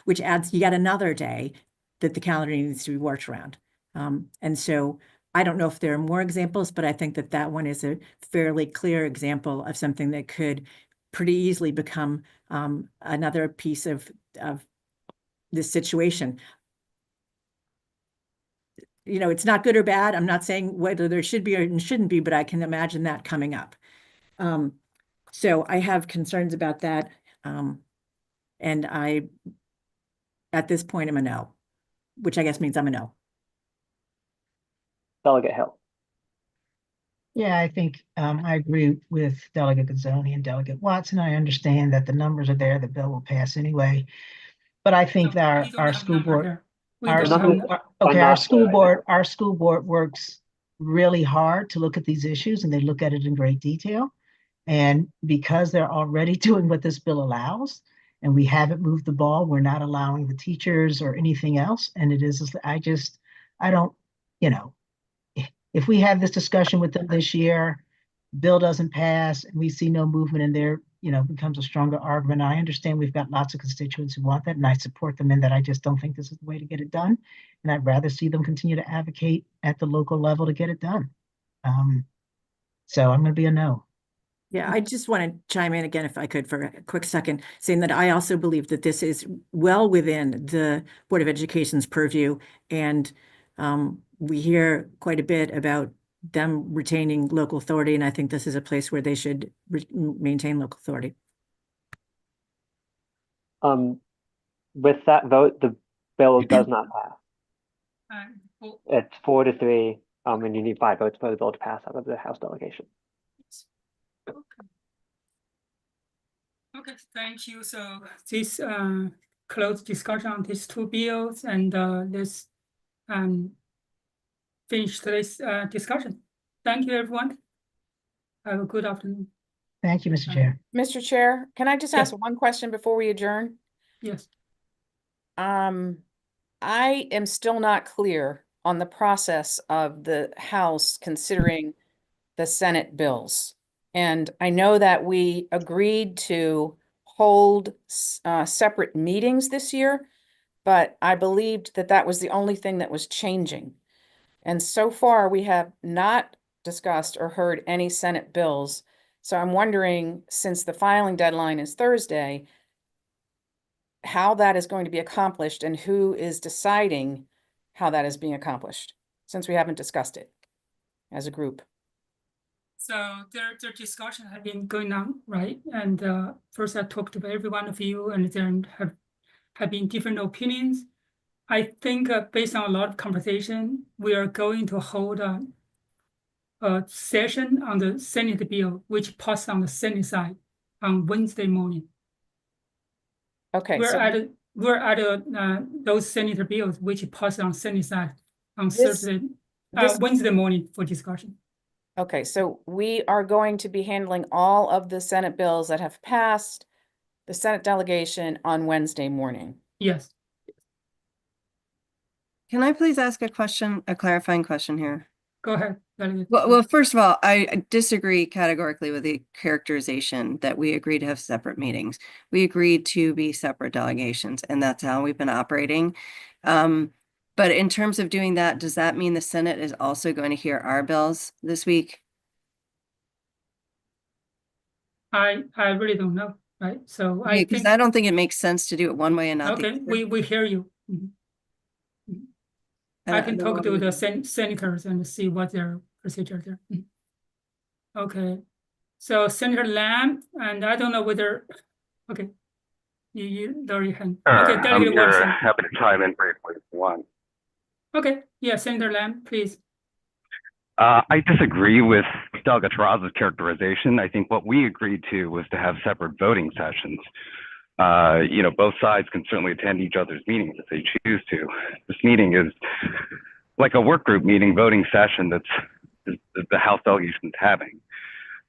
which adds yet another day that the calendar needs to be worked around. And so I don't know if there are more examples, but I think that that one is a fairly clear example of something that could pretty easily become another piece of this situation. you know, it's not good or bad. I'm not saying whether there should be or shouldn't be, but I can imagine that coming up. So I have concerns about that. And at this point, I'm a no, which I guess means I'm a no. Delegate Hill. Yeah, I think I agree with Delegate Gazzoni and Delegate Watson. I understand that the numbers are there, the bill will pass anyway. But I think No, that we don't our have school number board, there. We our don't The have numbers nu- okay, not there. our school board works really hard to look at these issues and they look at it in great detail. And because they're already doing what this bill allows, and we haven't moved the ball, we're not allowing the teachers or anything else. And it is, I don't, you know, if we have this discussion with them this year, bill doesn't pass, and we see no movement in there, you know, becomes a stronger argument. I understand we've got lots of constituents who want that, and I support them in that. I just don't think this is the way to get it done. And I'd rather see them continue to advocate at the local level to get it done. So I'm going to be a no. Yeah, I just want to chime in again, if I could, for a quick second, saying that I also believe that this is well within the Board of Education's purview. And we hear quite a bit about them retaining local authority, and I think this is a place where they should maintain local authority. With that vote, the bill does not pass. well, It's 4-3, and you need 5 votes for the bill to pass out of the House delegation. Okay, thank you. So this close discussion on these two bills, and let's finish today's discussion. Thank you, everyone. Have a good afternoon. Thank you, Mr. Chair. Mr. Chair, can I just Yes. ask one question before we adjourn? Yes. I am still not clear on the process of the House considering the Senate bills. And I know that we agreed to hold separate meetings this year, but I believed that that was the only thing that was changing. And so far, we have not discussed or heard any Senate bills. So I'm wondering, since the filing deadline is Thursday, how that is going to be accomplished and who is deciding how that is being accomplished, since we haven't discussed it as a group. So their discussion had been going on, right? And first I talked to every one of you, and then have been different opinions. I think based on a lot of conversation, we are going to hold a session on the Senate bill, which passed on the Senate side on Wednesday morning. Okay, We're at those Senator bills which passed on Senate side on This- Thursday, this- Wednesday morning for discussion. okay, so we are going to be handling all of the Senate bills that have passed the Senate delegation on Wednesday morning. Yes. Can I please ask a question, a clarifying question here? Go ahead. Delegate. Well, first of all, I disagree categorically with the characterization that we agreed to have separate meetings. We agreed to be separate delegations, and that's how we've been operating. But in terms of doing that, does that mean the Senate is also going to hear our bills this week? I really don't know, right? So I Because think, I don't think it makes sense to do it one way and not the okay, other. we hear you. Mhm. I don't can know talk why to we- the senators and see what their procedures are. Mhm. Okay, so Senator Lamb, and I don't know whether, okay, you already had, okay, I'm Delegate here, Watson. happy to chime in briefly if you want. Okay, yeah, Senator Lamb, please. I disagree with Delegate Terraz's characterization. I think what we agreed to was to have separate voting sessions. You know, both sides can certainly attend each other's meetings if they choose to. This meeting is like a work group meeting, voting session that the House delegation is having.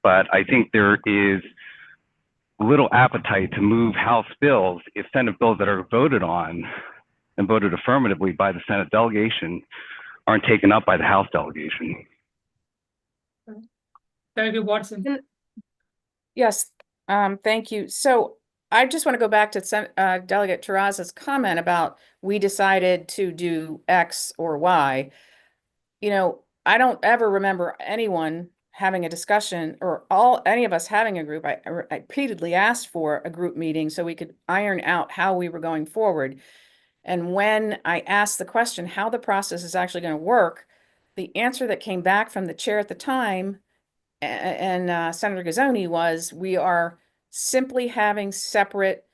But I think there is little appetite to move House bills if Senate bills that are voted on and voted affirmatively by the Senate delegation aren't taken up by the House delegation. Delegate Watson. Yes, thank you. So I just want to go back to Delegate Terraz's comment about we decided to do X or Y. You know, I don't ever remember anyone having a discussion or any of us having a group. I repeatedly asked for a group meeting so we could iron out how we were going forward. And when I asked the question, how the process is actually going to work, the answer that came back from the chair at the time and Senator Gazzoni was, we are simply having separate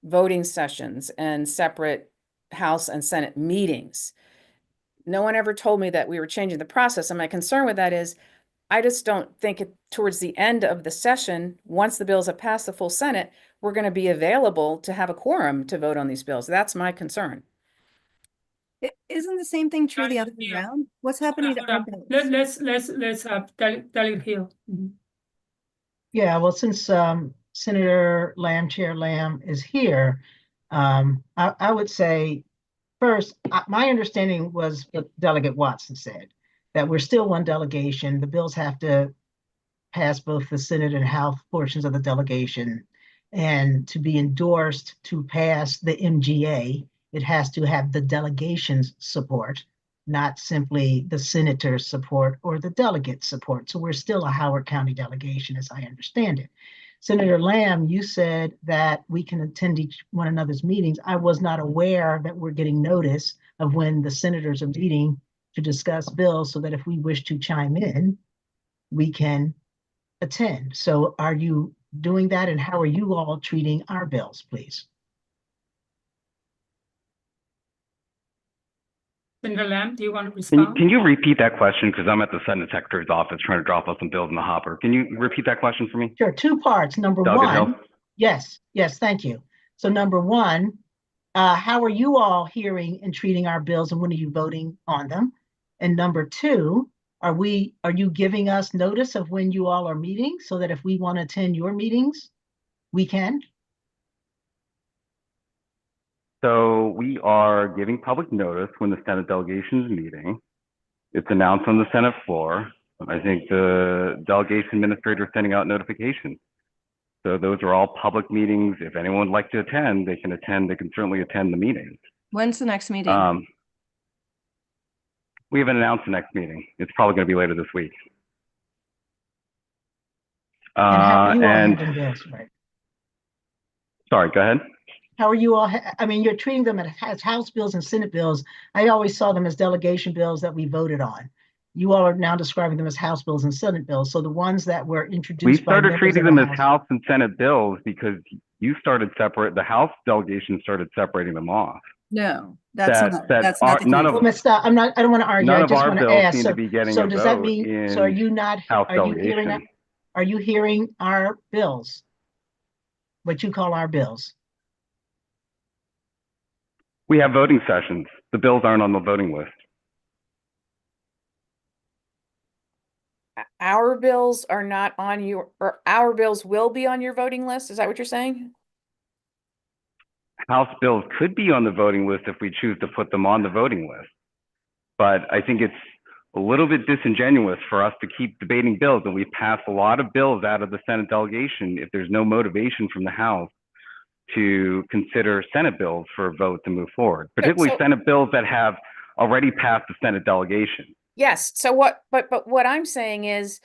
voting sessions and separate House and Senate meetings. No one ever told me that we were changing the process. And my concern with that is, I just don't think towards the end of the session, once the bills have passed the full Senate, we're going to be available to have a quorum to vote on these bills. That's my concern. Isn't the same thing true the other way Yeah. around? What's happening to Hold our on. bills? Let's have Delegate Hill. Mhm. Yeah, well, since Senator Lamb, Chair Lamb is here, I would say first, my understanding was what Delegate Watson said, that we're still one delegation. The bills have to pass both the Senate and House portions of the delegation. And to be endorsed to pass the MGA, it has to have the delegation's support, not simply the senator's support or the delegate's support. So we're still a Howard County delegation, as I understand it. Senator Lamb, you said that we can attend one another's meetings. I was not aware that we're getting notice of when the senators are meeting to discuss bills, so that if we wish to chime in, we can attend. So are you doing that, and how are you all treating our bills, please? Senator Lamb, do you want to Can, respond? can you repeat that question? Because I'm at the Senate Secretary's office trying to drop off some bills in the hopper. Can you repeat that question for me? Sure, two parts. Number Delegate one, Hill? yes, thank you. So number one, how are you all hearing and treating our bills, and when are you voting on them? And number two, are you giving us notice of when you all are meeting, so that if we want to attend your meetings, we can? So we are giving public notice when the Senate delegation is meeting. It's announced on the Senate floor. I think the delegation administrator is sending out notifications. So those are all public meetings. If anyone would like to attend, they can attend. They can certainly attend the meetings. When's the next meeting? We haven't announced the next meeting. It's probably going to be later this week. And how are you all and handling bills, right? sorry, go ahead. How are you all, I mean, you're treating them as House bills and Senate bills. I always saw them as delegation bills that we voted on. You all are now describing them as House bills and Senate bills. So the ones that were We introduced by started members treating of them the as House and Senate bills because you started the House delegation started separating them off. No, that's not the none case. of Well, stop. I don't want to argue. none I of just our want to bills ask. seem So, to be getting so a does that vote mean, so in are you not, House are you hearing, delegation. are you hearing our bills? What you call our bills? We have voting sessions. The bills aren't on the voting list. Our bills are not on or our bills will be on your voting list. Is that what you're saying? House bills could be on the voting list if we choose to put them on the voting list. But I think it's a little bit disingenuous for us to keep debating bills, and we've passed a lot of bills out of the Senate delegation if there's no motivation from the House to consider Senate bills for a vote to move forward, particularly Senate bills that have already passed the Senate delegation. Yes. So but what I'm saying is,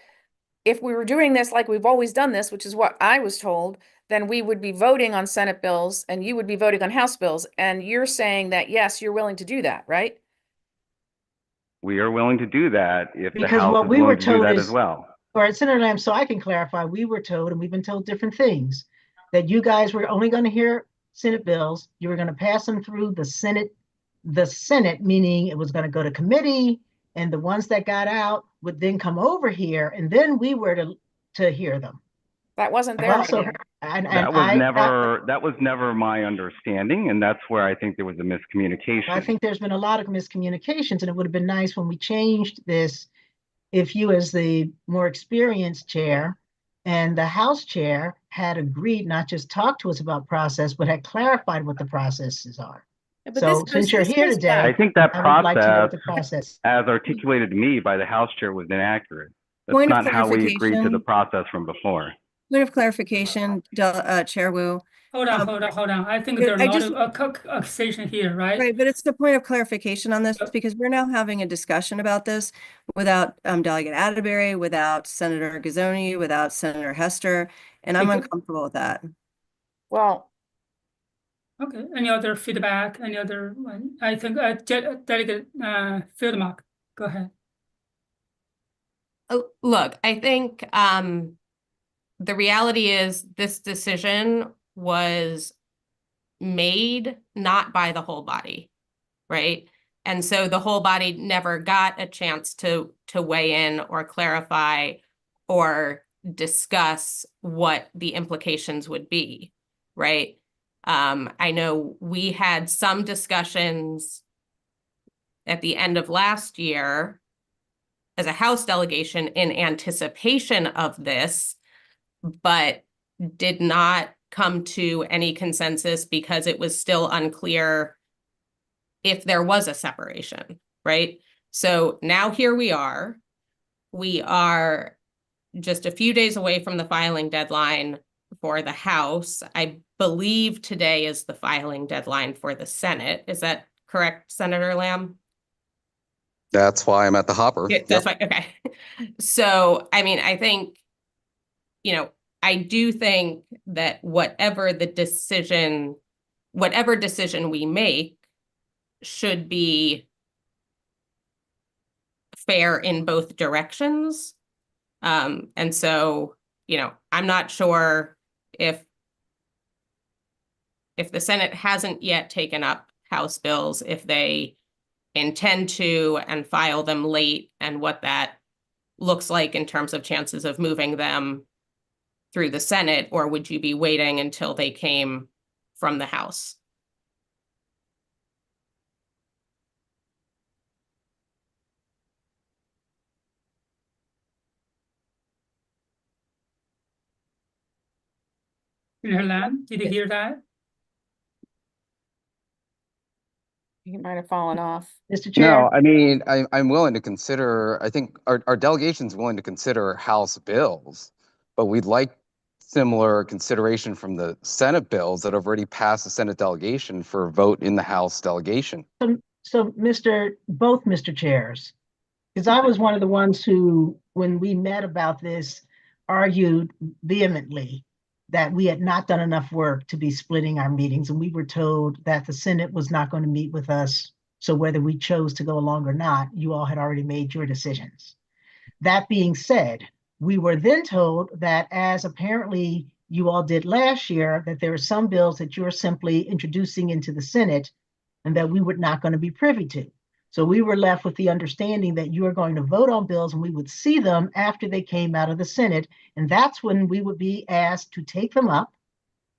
if we were doing this like we've always done this, which is what I was told, then we would be voting on Senate bills and you would be voting on House bills. And you're saying that, yes, you're willing to do that, right? We are willing to do that if the Because House what is we were willing to do told that is, as well. all right, Senator Lamb, so I can clarify, we were told, and we've been told different things, that you guys were only going to hear Senate bills. You were going to pass them through the Senate, meaning it was going to go to committee, and the ones that got out would then come over here, and then we were to hear them. That wasn't I've their also idea. That was never my understanding, and that's where I think there was a miscommunication. I think there's been a lot of miscommunications, and it would have been nice when we changed this, if you as the more experienced chair and the House chair had agreed, not just talk to us about process, but had clarified what the processes are. But So since you're here today, I think that I would like to know what the process, process. as articulated to me by the House chair, was inaccurate. That's Point of not how we agreed to the clarification. process from before. Point of clarification, Chair Wu. Hold on. I think there are a lot of accusation here, right? Right, but it's the point of clarification on this because we're now having a discussion about this without Delegate Atterbury, without Senator Gazzoni, without Senator Hester, and I'm uncomfortable with that. Well, Okay, any other feedback, any other one? I think Delegate Fieldmark, go ahead. Oh, look, I think the reality is this decision was made not by the whole body, right? And so the whole body never got a chance to weigh in or clarify or discuss what the implications would be, right? I know we had some discussions at the end of last year as a House delegation in anticipation of this, but did not come to any consensus because it was still unclear if there was a separation, right? So now here we are. We are just a few days away from the filing deadline for the House. I believe today is the filing deadline for the Senate. Is that correct, Senator Lamb? That's why I'm at the hopper. Yeah, that's right. Okay. So, I mean, I think, I do think that whatever decision we make should be fair in both directions. And so, I'm not sure if the Senate hasn't yet taken up House bills, if they intend to and file them late, and what that looks like in terms of chances of moving them through the Senate, or would you be waiting until they came from the House? Senator Lamb, did you hear that? He might have fallen off. Mr. Chair? No, I mean, I'm willing to consider, I think our delegation's willing to consider House bills, but we'd like similar consideration from the Senate bills that have already passed the Senate delegation for a vote in the House delegation. So both Mr. Chairs, because I was one of the ones who, when we met about this, argued vehemently that we had not done enough work to be splitting our meetings, and we were told that the Senate was not going to meet with us. So whether we chose to go along or not, you all had already made your decisions. That being said, we were then told that, as apparently you all did last year, that there are some bills that you're simply introducing into the Senate and that we were not going to be privy to. So we were left with the understanding that you are going to vote on bills and we would see them after they came out of the Senate. And that's when we would be asked to take them up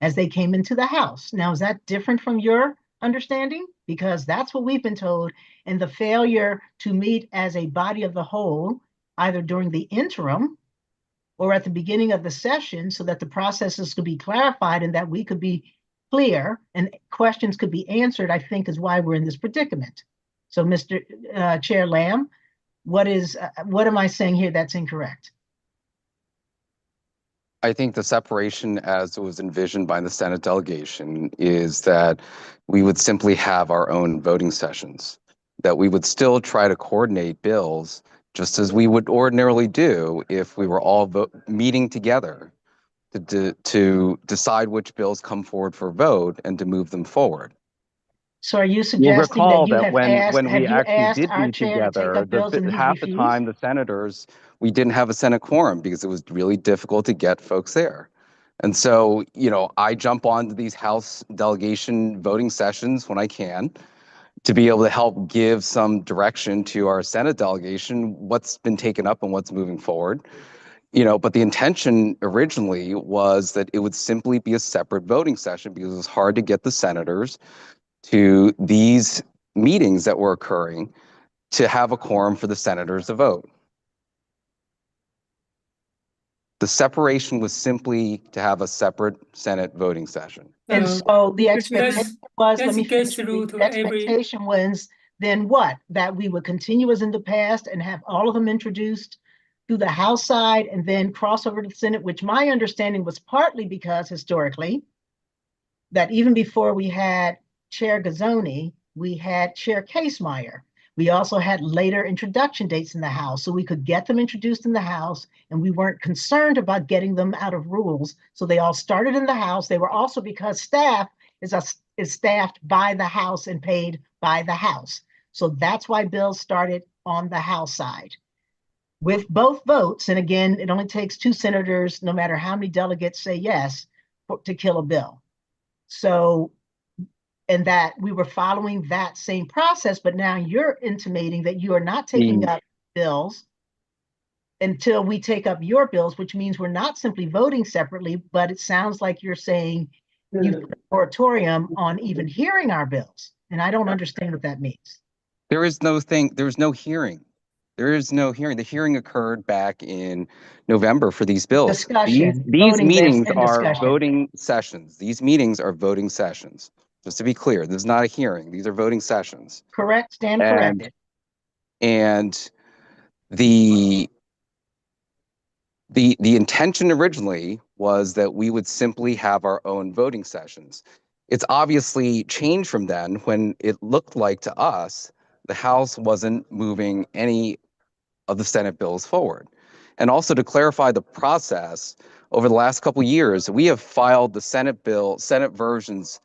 as they came into the House. Now, is that different from your understanding? Because that's what we've been told. And the failure to meet as a body of the whole, either during the interim or at the beginning of the session, so that the processes could be clarified and that we could be clear and questions could be answered, I think is why we're in this predicament. So, Mr. Chair Lamb, what am I saying here that's incorrect? I think the separation as it was envisioned by the Senate delegation is that we would simply have our own voting sessions, that we would still try to coordinate bills just as we would ordinarily do if we were all meeting together to decide which bills come forward for vote and to move them forward. So are you suggesting that you have asked, when have we you actually asked did our meet chair to take together, up bills and he's half the refused? time the senators, we didn't have a Senate quorum because it was really difficult to get folks there. And so, I jump onto these House delegation voting sessions when I can to be able to help give some direction to our Senate delegation, what's been taken up and what's moving forward. But the intention originally was that it would simply be a separate voting session because it was hard to get the senators to these meetings that were occurring to have a quorum for the senators to vote. The separation was simply to have a separate Senate voting session. And so the expectation was, let me get finish, through to the expectation was then what? That we would continue as in the past and have all of them introduced through the House side and then cross over to the Senate, which my understanding was partly because historically, that even before we had Chair Gazzoni, we had Chair Casemeyer. We also had later introduction dates in the House, so we could get them introduced in the House, and we weren't concerned about getting them out of rules. So they all started in the House. They were also, because staff is a is staffed by the House and paid by the House. So that's why bills started on the House side. With both votes, and again, it only takes 2 senators, no matter how many delegates say yes, to kill a bill. So, and that we were following that same process, but now you're intimating that you are not taking up bills until we take up your bills, which means we're not simply voting separately, but it sounds like you're saying you put a moratorium on even hearing our bills. And I don't understand what that means. There is no hearing. There is no hearing. The hearing occurred back in November for these bills. Discussion, These voting meetings list and are discussion. voting sessions. These meetings are voting sessions. Just to be clear, this is not a hearing. These are voting sessions. Correct, stand corrected. And the intention originally was that we would simply have our own voting sessions. It's obviously changed from then when it looked like to us the House wasn't moving any of the Senate bills forward. And also to clarify the process, over the last couple of years, we have filed the Senate versions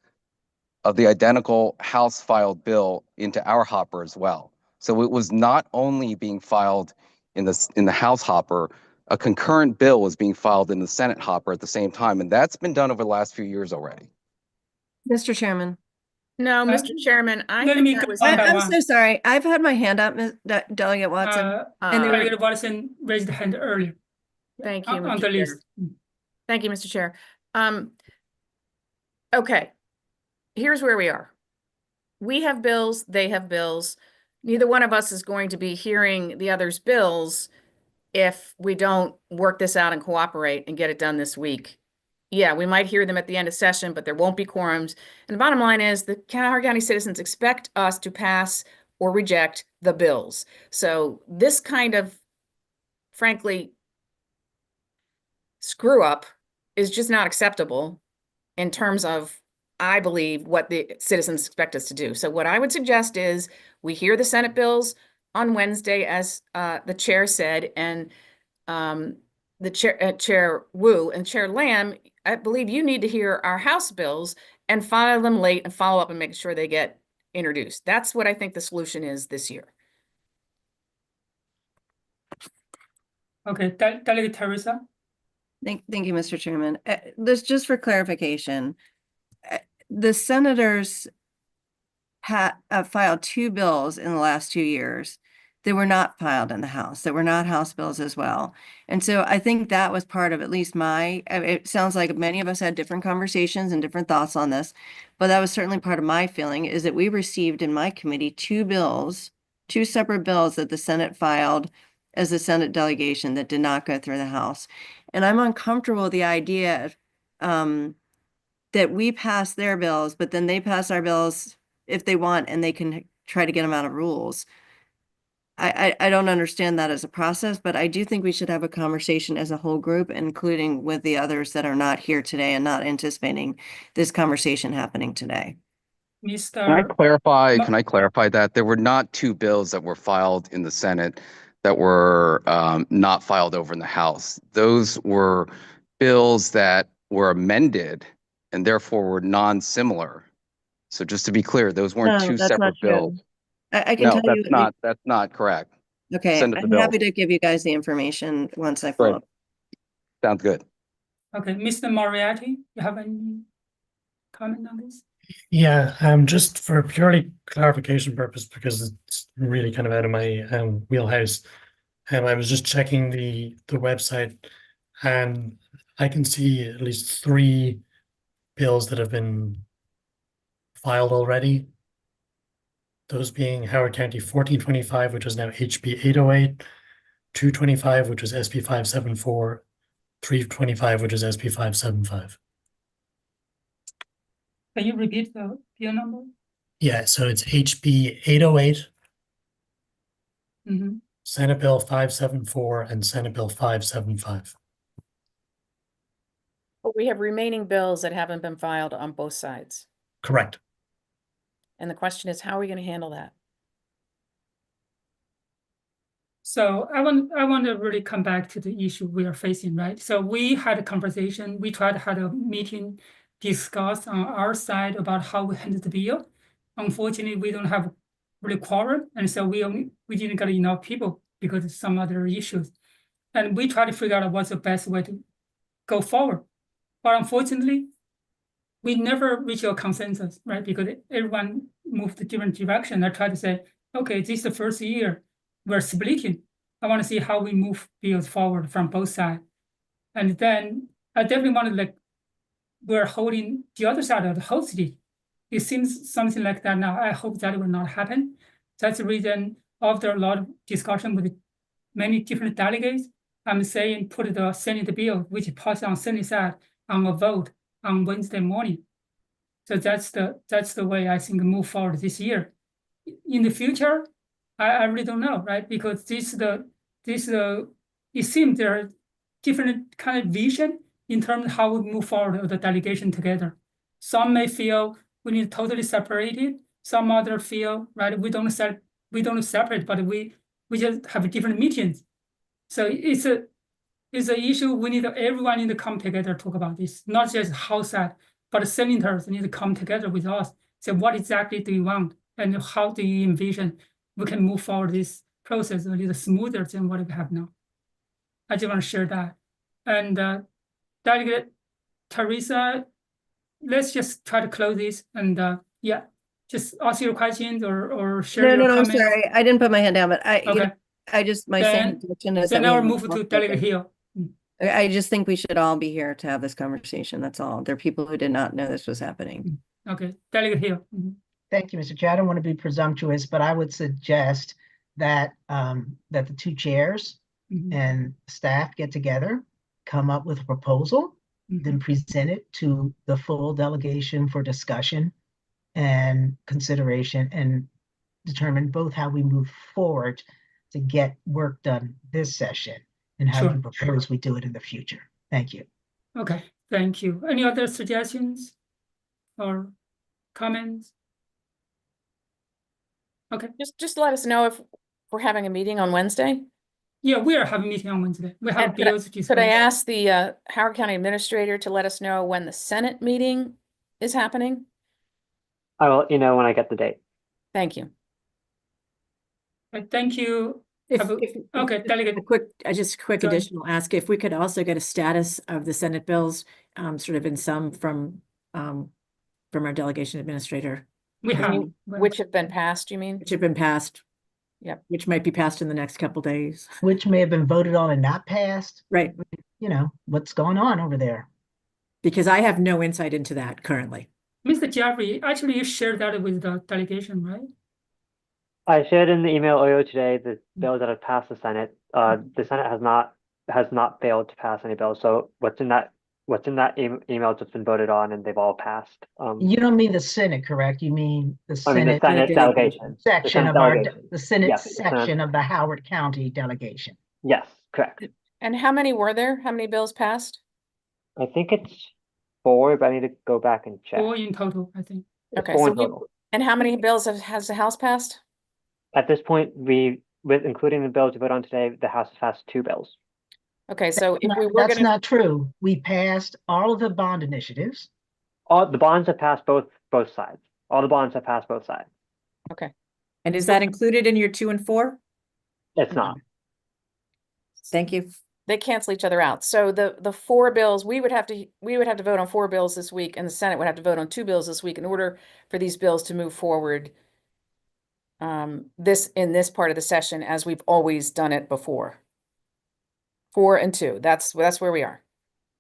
of the identical House filed bill into our hopper as well. So it was not only being filed in the House hopper, a concurrent bill was being filed in the Senate hopper at the same time, and that's been done over the last few years already. Mr. Chairman. No, Mr. Chairman, I let me think that go was. on by I'm one. so sorry. I've had my hand up, Delegate Watson. And they were- Delegate Watson raised the hand earlier. Thank you, On Mr. the Chair. list. Thank you, Mr. Chair. Okay, here's where we are. We have bills, they have bills. Neither one of us is going to be hearing the other's bills if we don't work this out and cooperate and get it done this week. Yeah, we might hear them at the end of session, but there won't be quorums. And the bottom line is the Howard County citizens expect us to pass or reject the bills. So this kind of, frankly, screw up is just not acceptable in terms of, I believe, what the citizens expect us to do. So what I would suggest is we hear the Senate bills on Wednesday, as the chair said, and the Chair Wu and Chair Lamb, I believe you need to hear our House bills and file them late and follow up and make sure they get introduced. That's what I think the solution is this year. Okay, Delegate Teresa. Thank you, Mr. Chairman. This just for clarification. The senators filed 2 bills in the last 2 years that were not filed in the House, that were not House bills as well. And so I think that was part of at least it sounds like many of us had different conversations and different thoughts on this, but that was certainly part of my feeling, is that we received in my committee 2 separate bills that the Senate filed as a Senate delegation that did not go through the House. And I'm uncomfortable with the idea that we pass their bills, but then they pass our bills if they want, and they can try to get them out of rules. I don't understand that as a process, but I do think we should have a conversation as a whole group, including with the others that are not here today and not anticipating this conversation happening today. Mr. Can I clarify that? There were not 2 bills that were filed in the Senate that were not filed over in the House. Those were bills that were amended and therefore were non-similar. So just to be clear, those weren't No, 2 that's separate not true. bills. I can No, tell you. that's not correct. Okay, Send us the I'm happy bills. to give you guys the information once I Great. follow up. Sounds good. Okay, Mr. Moriarty, you have any comment on this? Yeah, just for purely clarification purpose, because it's really kind of out of my wheelhouse. I was just checking the website, and I can see at least 3 bills that have been filed already. Those being Howard County 1425, which is now HB 808, 225, which is SB 574, 325, which is SB 575. Can you repeat the bill number? Yeah, so it's HB 808, Mm-hmm. Senate Bill 574, and Senate Bill 575. But we have remaining bills that haven't been filed on both sides. Correct. And the question is, how are we going to handle that? So I want to really come back to the issue we are facing, right? So we had a conversation, we tried to have a meeting discuss on our side about how we handle the bill. Unfortunately, we don't have really quorum, and so we didn't get enough people because of some other issues. And we try to figure out what's the best way to go forward. But unfortunately, we never reach a consensus, right? Because everyone moved a different direction. I try to say, okay, this is the first year we're splitting. I want to see how we move bills forward from both sides. And then I definitely want to like, we're holding the other side of the whole city. It seems something like that now. I hope that will not happen. That's the reason after a lot of discussion with many different delegates, I'm saying put the Senate bill, which passed on Senate side, on a vote on Wednesday morning. So that's the way I think move forward this year. In the future, I really don't know, right? Because it seems there are different kind of vision in terms of how we move forward with the delegation together. Some may feel we need to totally separate it. Some other feel, right, we don't separate, but we just have different meetings. So it's an issue we need everyone need to come together to talk about this, not just House side, but senators need to come together with us. Say what exactly do you want and how do you envision we can move forward this process a little smoother than what we have now. I just want to share that. And Delegate Teresa, let's just try to close this and yeah, just ask your questions or share your No, I'm comments. sorry. I didn't put my hand down, but I, you Okay. know, I just, my same intention is that Then we I'll have a move to Delegate Hill. I just think we should all be here to have this conversation. That's all. There are people who did not know this was happening. Okay, Delegate Hill. Thank you, Mr. Chair. I don't want to be presumptuous, but I would suggest that that the two chairs and staff get together, come up with a proposal, then present it to the full delegation for discussion and consideration, and determine both how we move forward to get work done this session and how you propose we do it in the future. Thank you. Okay, thank you. Any other suggestions or comments? Okay. Just let us know if we're having a meeting on Wednesday. Yeah, we are having a meeting on Wednesday. We have And could I- bills to discuss. Could I ask the Howard County Administrator to let us know when the Senate meeting is happening? I will let you know when I get the date. Thank you. Thank you. Okay, Delegate. Just a quick Go ahead. additional ask, if we could also get a status of the Senate bills, sort of in sum from our delegation administrator, We have. Which have been passed, you mean? which have been passed. Yep. Which might be passed in the next couple days. Which may have been voted on and not passed. Right. You know, what's going on over there? Because I have no insight into that currently. Mr. Jeffrey, actually you shared that with the delegation, right? I shared in the email earlier today the bills that have passed the Senate. The Senate has not failed to pass any bills. So what's in that email that's been voted on and they've all passed. You don't mean the Senate, correct? You mean the I mean the Senate Senate delegation. section Senate of our, delegation. the Senate Yes, the Senate. section of the Howard County delegation. Yes, correct. And how many were there? How many bills passed? I think it's 4, but I need to go back and check. 4 in total, I think. It's Okay, 4 so in total. And how many bills has the House passed? At this point, with including the bills to vote on today, the House has passed 2 bills. Okay, so if we were That's gonna, not true. We passed all of the bond initiatives. All the bonds have passed both sides. All the bonds have passed both sides. okay, And is that included in your 2 and 4? It's not. Thank you. they cancel each other out. So the 4 bills, we would have to vote on 4 bills this week, and the Senate would have to vote on 2 bills this week in order for these bills to move forward. In this part of the session, as we've always done it before. 4 and 2. That's where we are.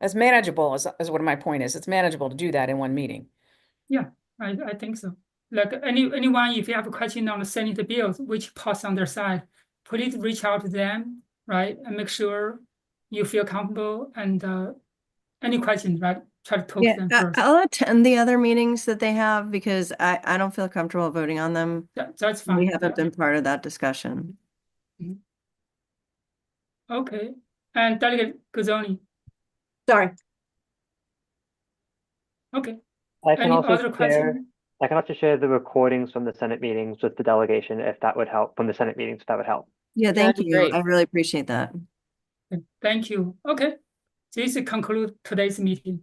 That's manageable, is what my point is. It's manageable to do that in one meeting. Yeah, I think so. Like anyone, if you have a question on the Senate bills, which pass on their side, please reach out to them, right? And make sure you feel comfortable and any questions, right? Try to talk to them first. I'll attend the other meetings that they have because I don't feel comfortable voting on them. That's fine. We haven't been part of that discussion. Okay, and Delegate Guzzoni. Sorry. Okay, I can any also other share. questions? I can also share the recordings from the Senate meetings with the delegation if that would help. From the Senate meetings, if that would help. Yeah, thank That'd be you. great. I really appreciate that. Thank you. Okay, this concludes today's meeting.